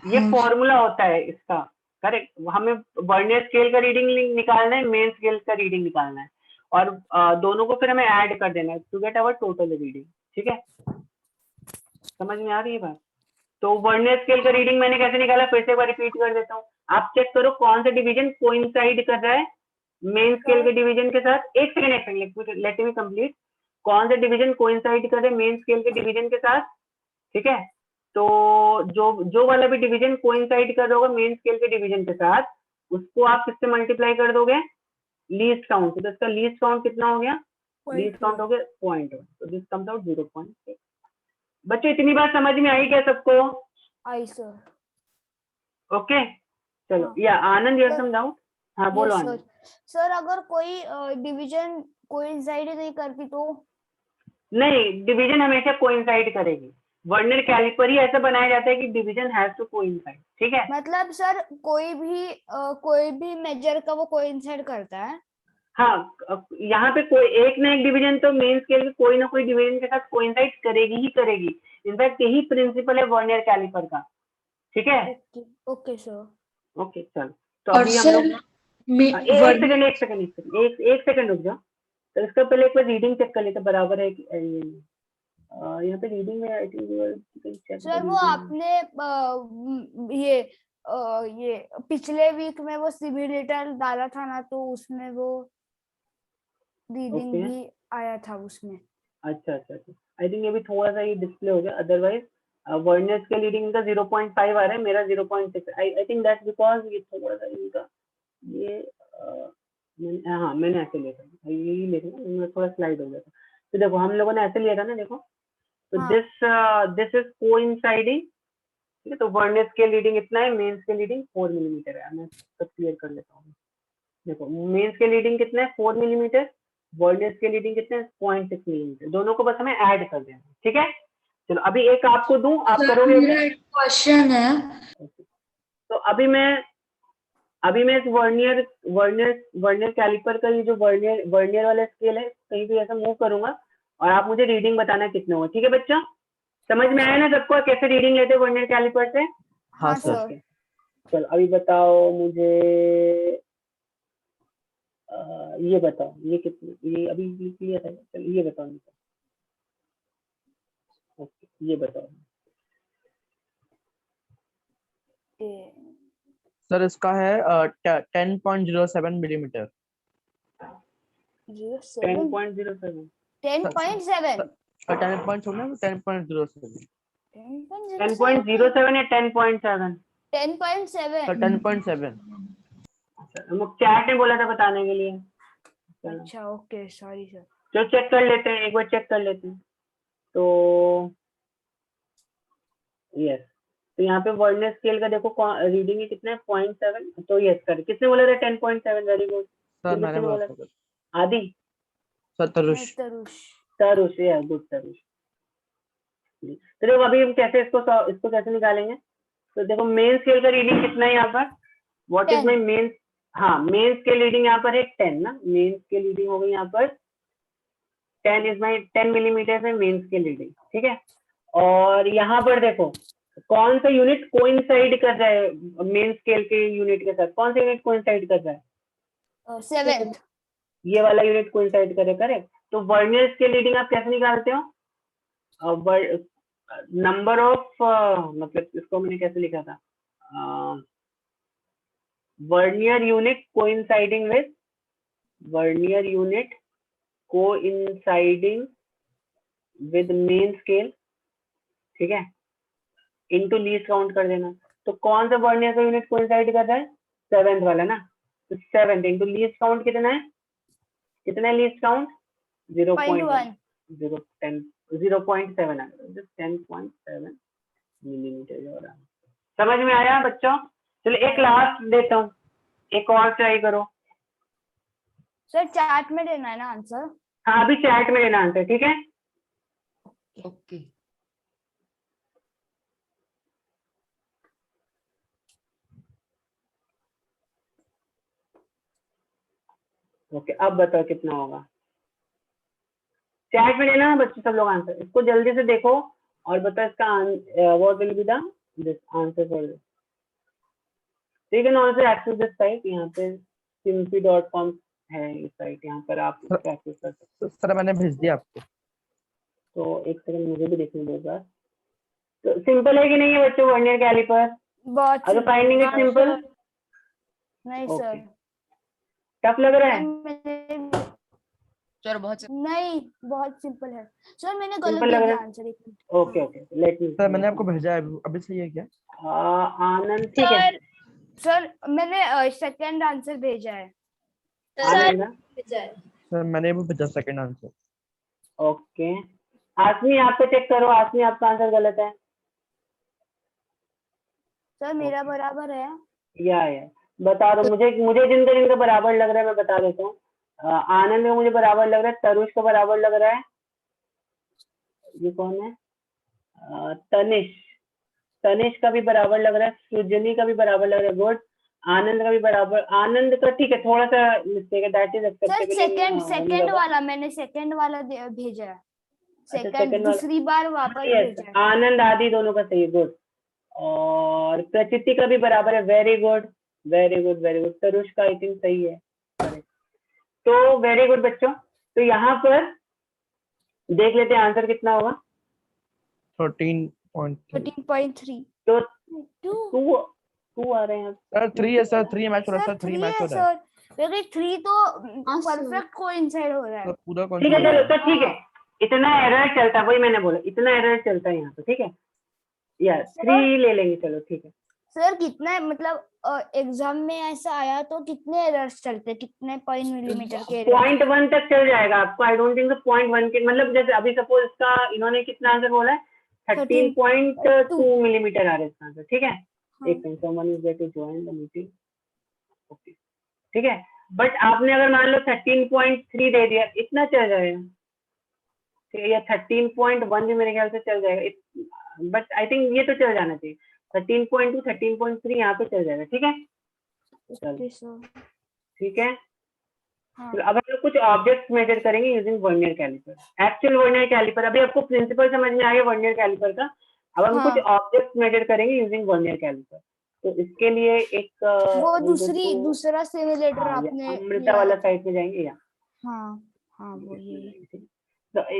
ये फॉर्मूला होता है इसका, करेक्ट। हमें वर्नियर स्केल का रीडिंग निकालना है, मेन स्केल का रीडिंग निकालना है, और दोनों को फिर हमें ऐड कर देना है to get our total reading, ठीक है। समझ में आ रही है बात? तो वर्नियर स्केल का रीडिंग मैंने कैसे निकाला, फिर से एक बार रिपीट कर देता हूँ। आप चेक करो कौन सा डिवीजन कोइंसाइड कर रहा है मेन स्केल के डिवीजन के साथ। एक सेकंड लेट मी कंप्लीट। कौन सा डिवीजन कोइंसाइड कर रहा है मेन स्केल के डिवीजन के साथ, ठीक है। तो जो वाला भी डिवीजन कोइंसाइड कर रहा होगा मेन स्केल के डिवीजन के साथ, उसको आप किससे मल्टीप्लाई कर दोगे, लीस्ट काउंट। तो इसका लीस्ट काउंट कितना हो गया, लीस्ट काउंट हो गया 0.1, तो दिस कम्स आउट 0.6। बच्चों इतनी बात समझ में आई क्या सबको? आई सर। ओके चलो, हाँ। या आनंद यू सर- सम डाउट? हाँ बोलो Yes, आनंद। सर अगर कोई डिवीजन कोइंसाइड नहीं करती तो? नहीं, डिवीजन हमेशा कोइंसाइड करेगी। वर्नियर कैलिपर ही ऐसा बनाया जाता है कि डिवीजन हैज टू कोइंसाइड, ठीक है। मतलब सर कोई भी मेजर का वो कोइंसाइड करता है? हाँ, यहाँ पे कोई एक ना एक डिवीजन तो मेन स्केल के कोई ना कोई डिवीजन के साथ कोइंसाइड करेगी ही करेगी। इनफैक्ट यही प्रिंसिपल है वर्नियर कैलिपर का, ठीक है। Okay okay sir. ओके चलो, तो और अभी हम सर लोग एक सेकंड रुक जाओ। तो इसका पहले एक बार रीडिंग चेक कर लेते बराबर है कि यहाँ पे रीडिंग में आई थिंक सर वो आपने ये पिछले वीक में वो सिम्युलेटर डाला था ना, तो उसमें वो रीडिंग Okay. भी आया था उसमें। अच्छा आई थिंक ये भी थोड़ा सा ये डिस्प्ले हो गया। अदरवाइज वर्नियर के रीडिंग इनका 0.5 आ रहा है, मेरा 0.6। आई थिंक दैट्स बिकॉज ये थोड़ा सा इनका ये हाँ मैंने ऐसे लिया था, यही लिखा थोड़ा स्लाइड हो गया था। तो देखो हम लोगों ने ऐसे लिया था ना, देखो तो हाँ। दिस इज कोइंसाइडिंग, ठीक है। तो वर्नियर स्केल रीडिंग इतना है, मेन स्केल रीडिंग 4 मिलीमीटर है। मैं सब क्लियर कर लेता हूँ। देखो मेन स्केल रीडिंग कितना है 4 मिलीमीटर, वर्नियर स्केल रीडिंग कितना है 0.6 मिलीमीटर। दोनों को बस हमें ऐड कर देना, ठीक है। चलो अभी एक आपको दूं, आप सर करोगे। मेरा एक क्वेश्चन है। तो अभी मैं इस वर्नियर कैलिपर का ये जो वर्नियर वाला स्केल है कहीं भी ऐसा मूव करूंगा और आप मुझे रीडिंग बताना कितना होगा, ठीक है बच्चा? समझ में आया ना सबको कैसे रीडिंग लेते हैं वर्नियर कैलिपर से? हाँ हाँ सर। सर। चलो अभी बताओ मुझे, ये बताओ ये कितने, ये अभी लिया था, चलो ये बताओ मुझे। ओके ये बताओ। सर इसका है 10.07 मिलीमीटर। 10.07 10.7 10.07 10.07 या 10.7? 10.7। 10.7। हम चैट ने बोला था बताने के लिए। चलो अच्छा ओके सॉरी सर। चलो चेक कर लेते हैं, एक बार चेक कर लेते हैं। तो यस, तो यहाँ पे वर्नियर स्केल का देखो रीडिंग है कितना है 0.7। तो यस कर, किसने बोला था 10.7? Very good. सर मैंने बोला था। आदि? सर तरुष। तरुष, या गुड तरुष। तो देखो अभी हम कैसे इसको कैसे निकालेंगे। तो देखो मेन स्केल का रीडिंग कितना है यहाँ पर, व्हाट इज 10। माई मेन, हाँ मेन स्केल रीडिंग यहाँ पर है 10 ना, मेन स्केल रीडिंग हो गई यहाँ पर 10 इज माई 10 मिलीमीटर है मेन स्केल रीडिंग, ठीक है। और यहाँ पर देखो कौन सा यूनिट कोइंसाइड कर रहा है मेन स्केल के यूनिट के साथ, कौन सा यूनिट कोइंसाइड कर रहा है? 7th। ये वाला यूनिट कोइंसाइड करे, करेक्ट। तो वर्नियर स्केल रीडिंग आप कैसे निकालते हो? नंबर ऑफ, मतलब इसको मैंने कैसे लिखा था, vernier unit coinciding with, vernier unit coinciding with main scale, ठीक है, इनटू लीस्ट काउंट कर देना। तो कौन सा वर्नियर का यूनिट कोइंसाइड कर रहा है? 7th वाला ना। तो 7 इनटू लीस्ट काउंट कितना है, कितना है लीस्ट काउंट? 0.1, 0.7 आ गया, 10.7 मिलीमीटर हो रहा है। समझ में आया बच्चों? चलो एक लास्ट देता हूँ, एक और ट्राई करो। सर चैट में देना है ना आंसर? हाँ अभी चैट में लेना आंसर, ठीक है। ओके ओके अब बताओ कितना होगा, चैट में लेना बच्चे सब लोग आंसर। इसको जल्दी से देखो और बताओ इसका what will be the this answer for this. You can also access this site, यहाँ पे simpy.com है ये साइट, यहाँ पर आप इसको एक्सेस कर सकते सर मैंने भेज दिया आपको। हो। तो एक सेकंड मुझे भी देखने दो एक बार। तो सिंपल है कि नहीं है बच्चों वर्नियर कैलिपर? बहुत आर यू फाइंडिंग इट हाँ, सिंपल? सर। नहीं ओके, सर। टफ लग रहा सर है? मैंने सर बहुत नहीं, बहुत सिंपल है सर। मैंने गलत सिंपल दे लग रहा दिया है? आंसर। एक minute. Okay okay, let me sir मैंने आपको भेजा है अभी सही है क्या? आनंद ठीक है। सर सर मैंने सेकंड आंसर भेजा है। आनंद, सर मैंने भी भेजा सेकंड आंसर। ओके। आसमी आप पे चेक करो, आसमी आपका आंसर गलत है। सर मेरा Okay. बराबर है। या बता दो मुझे, जिनका जिनका बराबर लग रहा है मैं बता देता हूँ। आनंद का मुझे बराबर लग रहा है, तरुष का बराबर लग रहा है, ये कौन है, तनिष, तनिष का भी बराबर लग रहा है, सृजनी का भी बराबर लग रहा है, गुड। आनंद का भी बराबर, आनंद का ठीक है, थोड़ा सा मिस्टेक है, that is sir acceptable. Second वाला मैंने सेकंड वाला भेजा है। अच्छा, सेकंड second वाला, दूसरी बार वापस yes, भेजा है। आनंद आदि दोनों का सही है, गुड। और प्रचिति का भी बराबर है, very good very good very good. Tarush का आई थिंक सही है, correct। तो वेरी गुड बच्चों, तो यहाँ पर देख लेते हैं आंसर कितना होगा। 13.3। 13.3। तो टू टू आ रहे हैं सर 3 है सर, 3 मैच हो रहा है सर, 3 3 मैच है हो रहा है सर। लेकिन 3 तो हाँ, सर। परफेक्ट कोइंसाइड हो रहा है। सर, पूरा ठीक है, कॉन्फिगर चलो है। तो ठीक है, इतना एरर चलता है, वही मैंने बोला इतना एरर चलता है यहाँ पे, ठीक है यार, 3 ले लेंगे, चलो ठीक है। सर कितना मतलब एग्जाम में ऐसा आया तो कितने एरर्स चलते, कितने पॉइंट मिलीमीटर के errors? 0.1 तक चल जाएगा आपको, आई डोंट थिंक 0.1 के, मतलब जैसे अभी सपोज इसका इन्होंने कितना आंसर बोला है, 13.2 मिलीमीटर आ रहा है इसका आंसर, ठीक है। एक minute, someone is there to join the meeting, okay, ठीक है। बट आपने अगर मान लो 13.3 दे दिया, इतना चल जाएगा, ठीक है, या 13.1 भी मेरे ख्याल से चल जाएगा, बट आई थिंक ये तो चल जाना चाहिए, 13.2 13.3 यहाँ पे चल जाएगा, ठीक है। Okay, sir. ठीक है, हाँ। तो अब हम लोग कुछ ऑब्जेक्ट्स मेजर करेंगे using vernier calliper, actual vernier calliper. अभी आपको प्रिंसिपल समझ में आ गया वर्नियर कैलिपर का, अब हम हाँ। कुछ ऑब्जेक्ट्स मेजर करेंगे यूजिंग वर्नियर कैलिपर। तो इसके लिए एक वो दूसरा सिमुलेटर आपने अमृता लिया वाला था। साइट में जाएंगे, या हाँ हाँ वो ये।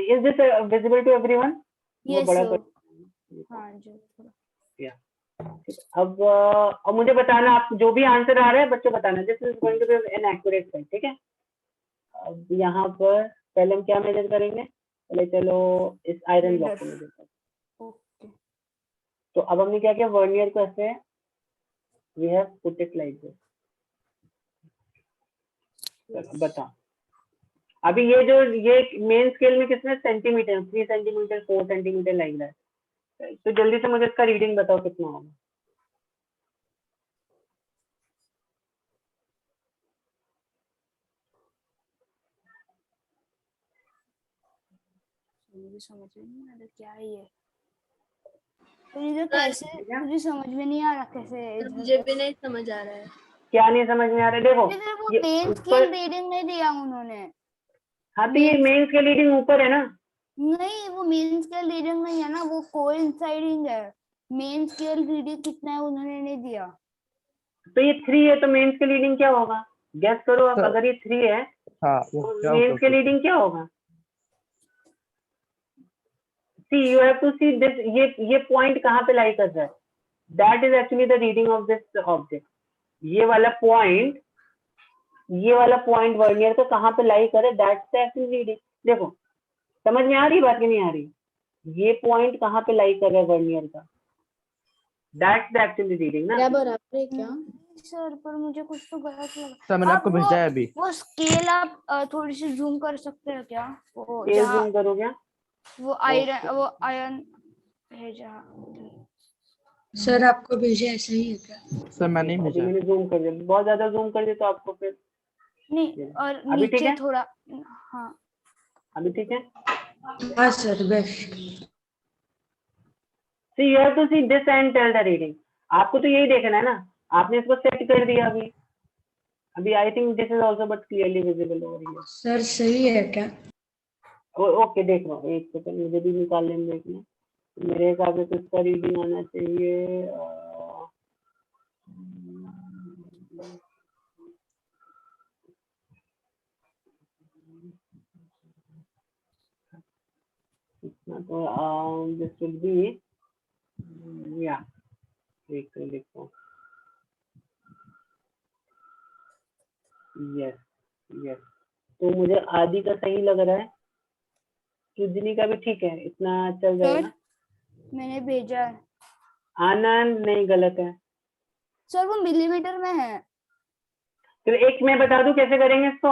Is this visible to everyone? वो यस बड़ा सर। कर, हाँ जो थोड़ा। या अब मुझे बताना, आप जो भी आंसर आ रहा है बच्चों बताना, this is going to be an accurate site, ठीक है। अब यहाँ पर पहले हम क्या मेजर करेंगे, पहले चलो इस आयरन ब्लॉक को मेजर करते हैं। ओके। तो अब हमने क्या किया, वर्नियर को ऐसे we have put it like this. बताओ अभी ये मेन स्केल में कितने centimetre, 3 centimetre 4 centimetre like that, तो जल्दी से मुझे इसका रीडिंग बताओ कितना होगा। मुझे समझ में नहीं आ रहा क्या है ये। तो ये कैसे, मुझे समझ में नहीं आ रहा कैसे। मुझे भी नहीं समझ आ रहा है। क्या नहीं समझ में आ रहा, देखो वो ये मेन ऊपर, स्केल रीडिंग नहीं दिया उन्होंने। हाँ तो ये मेन स्केल रीडिंग ऊपर है ना। नहीं वो मेन स्केल रीडिंग नहीं है ना, वो कोइंसाइडिंग है। मेन स्केल रीडिंग कितना है उन्होंने नहीं दिया। तो ये 3 है, तो मेन स्केल रीडिंग क्या होगा, गेस करो आप। सर, अगर ये 3 है हाँ वो तो क्या मेन स्केल रीडिंग क्या होगा। See you have to see this, ये पॉइंट कहाँ पे लाई कर रहा है, that is actually the reading of this object. ये वाला पॉइंट वर्नियर का कहाँ पे लाई करे, दैट्स द एक्चुअल रीडिंग। देखो समझ में आ रही बात कि नहीं आ रही, ये पॉइंट कहाँ पे लाई कर रहा है वर्नियर का, दैट्स द एक्चुअल रीडिंग ना। क्या बराबर है क्या? सर पर मुझे कुछ तो गलत लगा। सर मैंने आपको भेजा है अभी। वो स्केल आप थोड़ी सी जूम कर सकते हो क्या? वो स्केल जूम करो क्या, वो आयरन है जहाँ। सर आपको भेजा ऐसा ही है क्या? सर मैंने ही अभी भेजा है। मैंने जूम कर दिया, बहुत ज्यादा जूम कर दिया तो आपको फिर नहीं और अभी ठीक नीचे है, थोड़ा। हाँ अभी ठीक है। हाँ sir best. So you have to see this and tell the reading। आपको तो यही देखना है ना, आपने इसको सेट कर दिया अभी आई think this is also but clearly visible over here. Sir सही है क्या? ओके देख रहा हूँ, एक सेकंड मुझे भी निकाल लेने देखना, मेरे हिसाब से तो इसका रीडिंग आना चाहिए इतना तो दिस विल बी एक तो लिखो, यस यस। तो मुझे आदि का सही लग रहा है, सुजनी का भी ठीक है, इतना चल जाएगा। मैंने भेजा है आनंद नहीं, गलत है। सर, वो मिलीमीटर में है। फिर एक मैं बता दूं कैसे करेंगे इसको,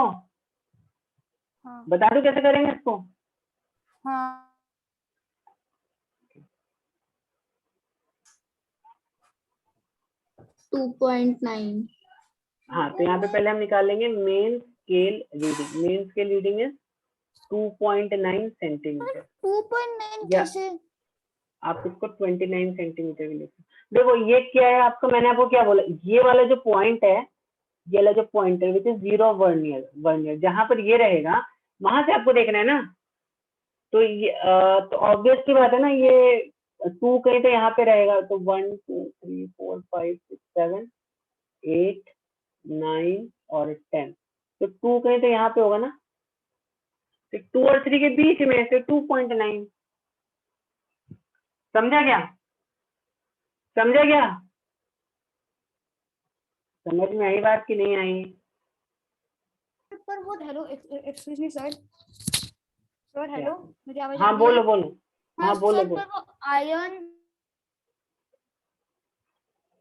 हाँ बता दूं कैसे करेंगे इसको। हाँ 2.9। हाँ, तो यहाँ पे पहले हम निकालेंगे main scale reading. Main scale reading है 2.9 सेंटीमीटर। 2.9 या कैसे? आप इसको 29 सेंटीमीटर भी लिखो। देखो ये क्या है आपका, मैंने आपको क्या बोला, ये वाला जो पॉइंट है, ये वाला जो पॉइंट है विच इज 0 वर्नियर, वर्नियर जहां पर ये रहेगा वहां से आपको देखना है ना। तो ये तो ऑब्वियस की बात है ना, ये 2 कहीं तो यहाँ पे रहेगा, तो 1 2 3 4 5 6 7 8 9 और 10, तो 2 कहीं तो यहाँ पे होगा ना, तो 2 और 3 के बीच में से 2.9। समझा क्या, समझा क्या, समझ में आई बात कि नहीं आई? पर वो hello, excuse me sir. Sir hello, मेरी आवाज आ हाँ रही बोलो है? बोलो, हाँ हाँ बोलो सर, बोलो। पर वो आयरन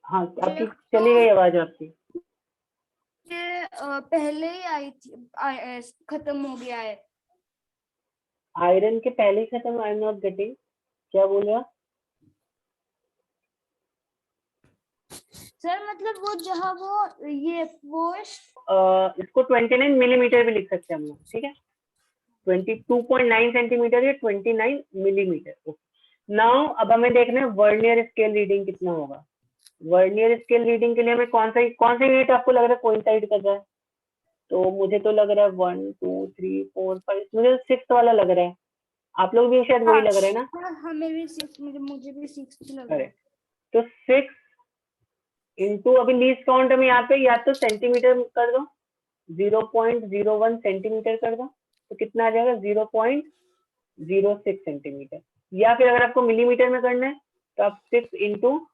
हाँ आपकी चली गई आवाज आपकी। पहले ही आई थी, खत्म हो गया है। आयरन के पहले ही खत्म, आई एम नॉट गेटिंग, क्या बोल रहा? सर मतलब वो जहाँ वो ये वो इसको 29 मिलीमीटर भी लिख सकते हैं हम लोग, ठीक है, 22.9 सेंटीमीटर या 29 मिलीमीटर। नाउ अब हमें देखना है वर्नियर स्केल रीडिंग कितना होगा। वर्नियर स्केल रीडिंग के लिए हमें कौन सा यूनिट आपको लग रहा है कोइंसाइड कर रहा है? तो मुझे तो लग रहा है 1 2 3 4 5, मुझे 6 वाला लग रहा है। आप लोग भी शायद वही लग रहे हैं ना? हाँ, हमें भी 6, मुझे भी 6 लग रहा है। करेक्ट। तो 6 इंटू अभी लीस्ट काउंट हम यहाँ पे या तो सेंटीमीटर कर दो, 0.01 सेंटीमीटर कर दो, तो कितना आ जाएगा 0.06 सेंटीमीटर। या फिर अगर आपको मिलीमीटर में करना है तो आप 6 इंटू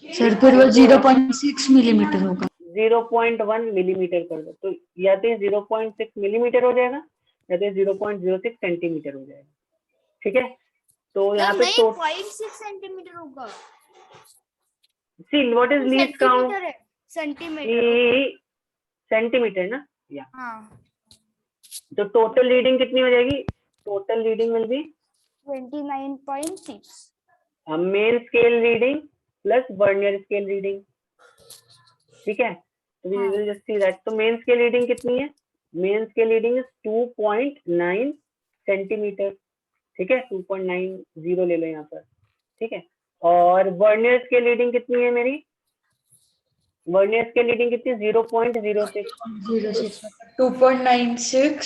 सर फिर वो 0.6 मिलीमीटर होगा। 0.1 मिलीमीटर कर दो, तो या तो 0.6 मिलीमीटर हो जाएगा या तो 0.06 सेंटीमीटर हो जाएगा, ठीक है। तो यहाँ पे नहीं, 0.6 सेंटीमीटर होगा। See what is least count, centimetre है, सेंटीमीटर। सेंटीमीटर ना, या हाँ, तो टोटल रीडिंग कितनी हो जाएगी, total reading will be 29.6। Main scale reading plus vernier scale reading, ठीक है। तो we will just see that. तो मेन स्केल रीडिंग कितनी है, main scale reading is 2.9 centimetre, ठीक है, 2.90 ले लो यहाँ पर, ठीक है। और वर्नियर स्केल रीडिंग कितनी है मेरी, वर्नियर स्केल रीडिंग कितनी है 0.06, 2.96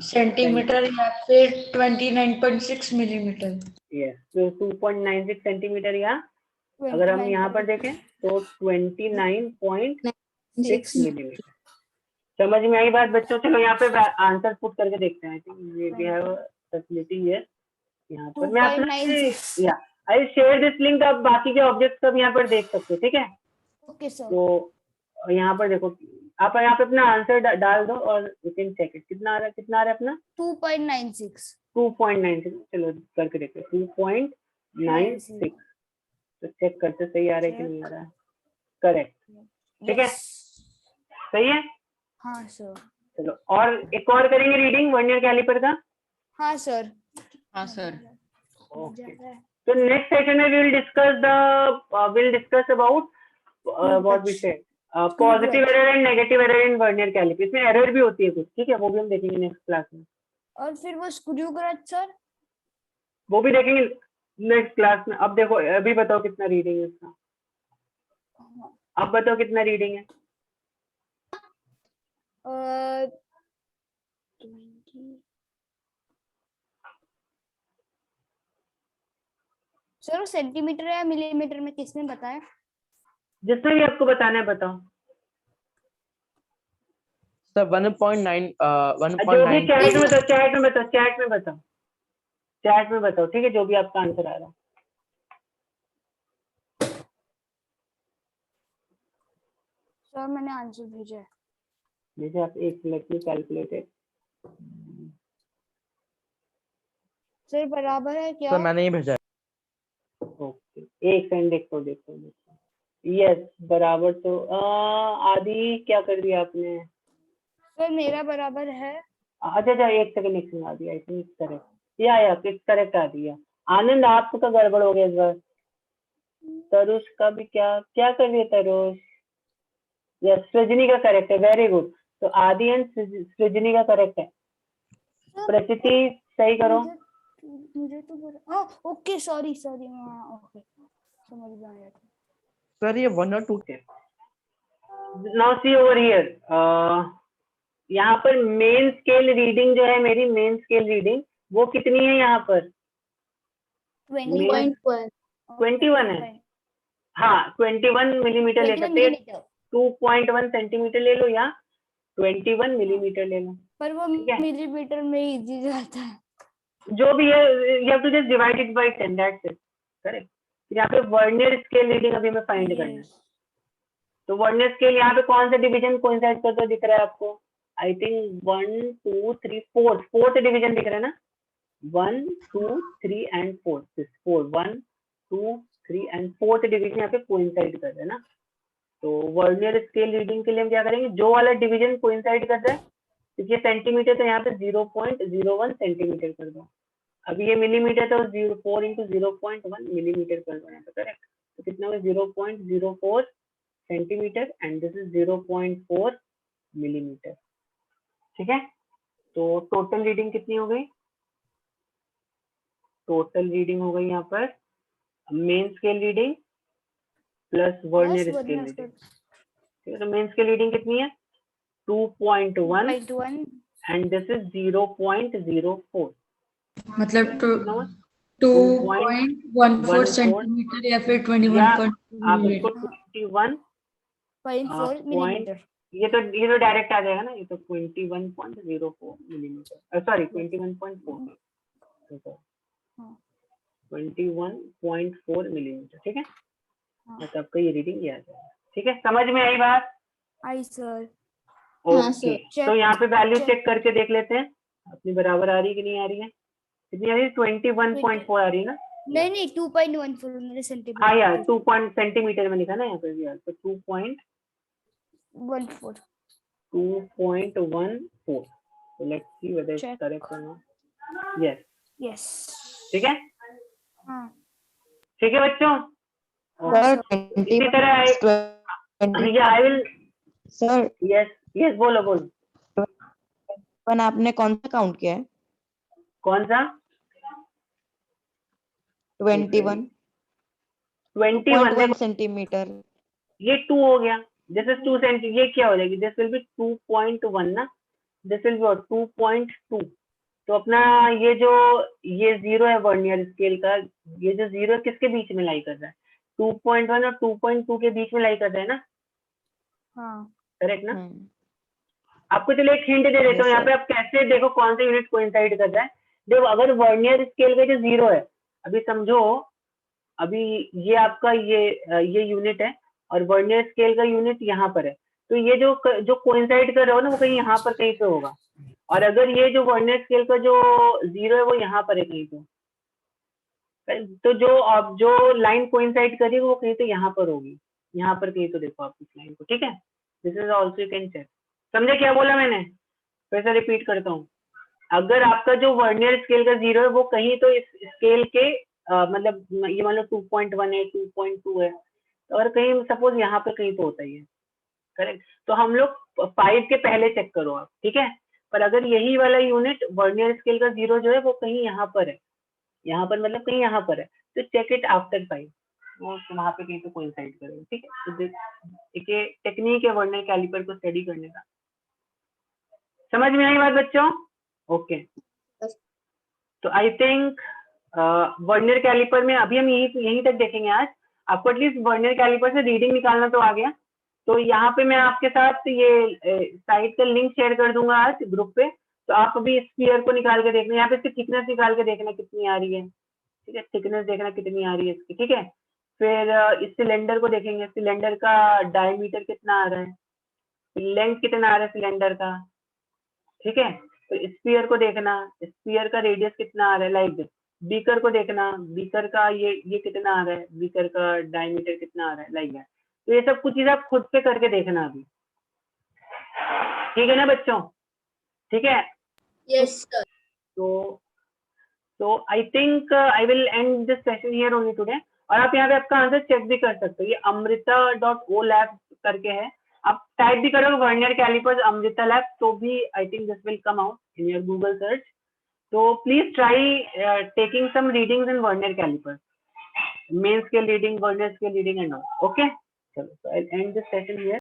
सेंटीमीटर या फिर 29.6 मिलीमीटर। यस, तो 2.96 सेंटीमीटर, या अगर हम यहाँ पर देखें तो 29.6 मिलीमीटर। समझ में आई बात बच्चों? चलो यहाँ पे आंसर पुट करके देखते हैं। I think we have facility है यहाँ पर। मैं अपना या आई शेयर दिस लिंक, आप बाकी के ऑब्जेक्ट सब यहाँ पर देख सकते हो, ठीक है। Okay sir. तो यहाँ पर देखो, आप यहाँ पे अपना आंसर डाल दो और यू कैन चेक इट, कितना आ रहा है, कितना आ रहा है अपना 2.96। 2.96। चलो करके देखते हैं, 2.96। तो चेक करते सही आ रहा है कि नहीं आ रहा है। करेक्ट, ठीक है, सही है। हाँ सर। चलो और एक और करेंगे रीडिंग वर्नियर कैलिपर का। हाँ सर। हाँ सर। ओके, तो नेक्स्ट सेशन में will discuss about what we said, positive error and negative error in vernier caliper. इसमें एरर भी होती है कुछ, ठीक है, वो भी हम देखेंगे नेक्स्ट क्लास में। और फिर वो स्क्रू क्लच सर, वो भी देखेंगे नेक्स्ट क्लास में। अब देखो, अभी बताओ कितना रीडिंग है इसका, अब बताओ कितना रीडिंग है। 20। सर सेंटीमीटर या मिलीमीटर में किसने बताया? जिसमें भी आपको बताना है बताओ। सर 1.9 जो भी 1.9 चैट में बताओ, चैट में बताओ, चैट में बताओ, चैट में बताओ, ठीक है, जो भी आपका आंसर आ रहा है। सर मैंने आंसर भेजा है। जैसे आप एक लेट मी कैलकुलेटेड। सर बराबर है क्या? सर मैंने ही भेजा है। ओके, एक सेकंड देखो देखो देखो। यस बराबर। तो आदि क्या कर दिया आपने? सर मेरा बराबर है। अच्छा अच्छा, एक सेकंड आ दिया। आई थिंक करेक्ट या इट्स करेक्ट आ दिया। आनंद आपका गड़बड़ हो गया इस बार। तरुष का भी क्या क्या कर दिया तरुष? यस सृजनी का करेक्ट है, वेरी गुड। तो आदि एंड सृजनी का करेक्ट है। प्रचिति सही करो। मुझे तो हाँ ओके सॉरी सॉरी ओके समझ में आया था। सर ये 1 और 2 नाउ सी ओवर हियर, यहाँ पर मेन स्केल रीडिंग जो है, मेरी मेन स्केल रीडिंग वो कितनी है यहाँ पर? 21 है। हाँ 21 मिलीमीटर ले सकते हैं। 2.1 सेंटीमीटर ले लो या 21 मिलीमीटर ले लो। पर वो ठीक है। मिलीमीटर में ही दी जाता है। जो भी है you have to just divide it by 10, that's it. Correct. यहाँ पे वर्नियर स्केल रीडिंग अभी हमें फाइंड करना है। तो वर्नियर स्केल यहाँ पे कौन सा डिवीजन कोइंसाइड करता दिख रहा है आपको? आई थिंक 1 2 3 4 फोर्थ डिवीजन दिख रहा है ना? 1 2 3 and 4 this 4 1 2 3 and fourth division यहाँ पे कोइंसाइड कर रहा है ना? तो वर्नियर स्केल रीडिंग के लिए हम क्या करेंगे, जो वाला डिवीजन कोइंसाइड कर रहा है, क्योंकि सेंटीमीटर तो यहाँ पे 0.01 सेंटीमीटर कर दो। अब ये मिलीमीटर तो 4 इंटू 0.1 मिलीमीटर कर दो यहाँ पे। करेक्ट। तो कितना होगा? 0.04 centimetre and this is 0.4 millimetre. ठीक है। तो टोटल रीडिंग कितनी हो गई? टोटल रीडिंग हो गई यहाँ पर main scale reading plus vernier scale reading. ठीक है। तो मेन स्केल रीडिंग कितनी है? 2.1 एंड दिस इज 0.04। मतलब कितना हुआ? 2.14 सेंटीमीटर या फिर 21.2 आप इसको मिलीमीटर। 21.4 मिलीमीटर। ये तो डायरेक्ट आ जाएगा ना। ये तो 21.04 मिलीमीटर, सॉरी 21.4, 21.4 मिलीमीटर। ठीक है। मतलब आपका ये रीडिंग ये आ जाएगा। ठीक है, समझ में आई बात? आई सर। ओके। तो यहाँ पे वैल्यू चेक करके देख लेते हैं अपनी बराबर आ रही है कि नहीं आ रही है। कितनी आ रही है? 21.4 आ रही है ना? नहीं 2.14 मेरे सेंटीमीटर। हाँ यार 2 सेंटीमीटर में लिखा ना यहाँ पे भी यार। तो 2.14। 2.14। So let's see whether it's Check. correct or not. Yes. Yes. ठीक है। हाँ ठीक है बच्चों। सर इसी तरह I will. Sir yes yes बोलो बोलो। आपने कौन सा काउंट किया है? कौन सा? 21 21 सेंटीमीटर। ये 2 हो गया। This is 2 centi. ये क्या हो जाएगी? दिस विल बी 2.1 ना। This will be 2.2। तो अपना ये जो ये 0 है वर्नियर स्केल का, ये जो 0 है किसके बीच में लाई कर रहा है? 2.1 और 2.2 के बीच में लाई कर रहा है ना? हाँ करेक्ट ना? आपको चलो एक हिंट दे देता हूँ यहाँ पे। आप कैसे देखो कौन सा यूनिट कोइंसाइड कर रहा है। देखो अगर वर्नियर स्केल का जो 0 है, अभी समझो अभी ये आपका ये यूनिट है और वर्नियर स्केल का यूनिट यहाँ पर है। तो ये जो कोइंसाइड कर रहा हो ना वो कहीं यहाँ पर कहीं पे होगा। और अगर ये जो वर्नियर स्केल का जो 0 है वो यहाँ पर है कहीं पे, तो जो लाइन कोइंसाइड करेगी वो कहीं तो यहाँ पर होगी। यहाँ पर कहीं तो देखो आप इस लाइन को। ठीक है। This is also you can check. समझे क्या बोला मैंने? फिर से रिपीट करता हूँ। अगर आपका जो वर्नियर स्केल का 0 है वो कहीं तो इस स्केल के मतलब ये मान लो 2.1 है 2.2 है, और कहीं सपोज यहाँ पे कहीं तो होता ही है। करेक्ट। तो हम लोग 5 के पहले चेक करो आप। ठीक है। पर अगर यही वाला यूनिट वर्नियर स्केल का 0 जो है वो कहीं यहाँ पर है, यहाँ पर मतलब कहीं यहाँ पर है, तो चेक इट आफ्टर 5। वो वहां पे कहीं तो कोइंसाइड करेगा। ठीक है। तो एक टेक्निक है वर्नियर कैलिपर को स्टडी करने का। समझ में आई बात बच्चों? ओके। तो आई थिंक वर्नियर कैलिपर में अभी हम यहीं तक देखेंगे आज। आपको एटलीस्ट वर्नियर कैलिपर से रीडिंग निकालना तो आ गया। तो यहाँ पे मैं आपके साथ ये साइट का लिंक शेयर कर दूंगा आज ग्रुप पे। तो आप अभी स्फीयर को निकाल के देखना, यहाँ पे इसकी थिकनेस निकाल के देखना कितनी आ रही है। ठीक है। थिकनेस देखना कितनी आ रही है इसकी। ठीक है। फिर इस सिलेंडर को देखेंगे, सिलेंडर का डायमीटर कितना आ रहा है। लेंथ कितना आ रहा है सिलेंडर का, ठीक है। तो स्फीयर को देखना, स्फीयर का रेडियस कितना आ रहा है, लाइक दिस। बीकर को देखना, बीकर का ये कितना आ रहा है, बीकर का डायमीटर कितना आ रहा है, लाइक दैट। तो ये सब कुछ चीज आप खुद से करके देखना अभी, ठीक है ना बच्चों, ठीक है। Yes sir. तो I think I will end this session here only today. और आप यहाँ पे आपका आंसर चेक भी कर सकते हो, ये amrita.olab करके है, आप टाइप भी करोगे वर्नियर कैलिपर्स अमृता लैब, तो भी I think this will come out in your Google search. तो please try taking some readings in vernier calipers, main scale reading, vernier scale reading and all, okay. चलो, so I'll end this session here.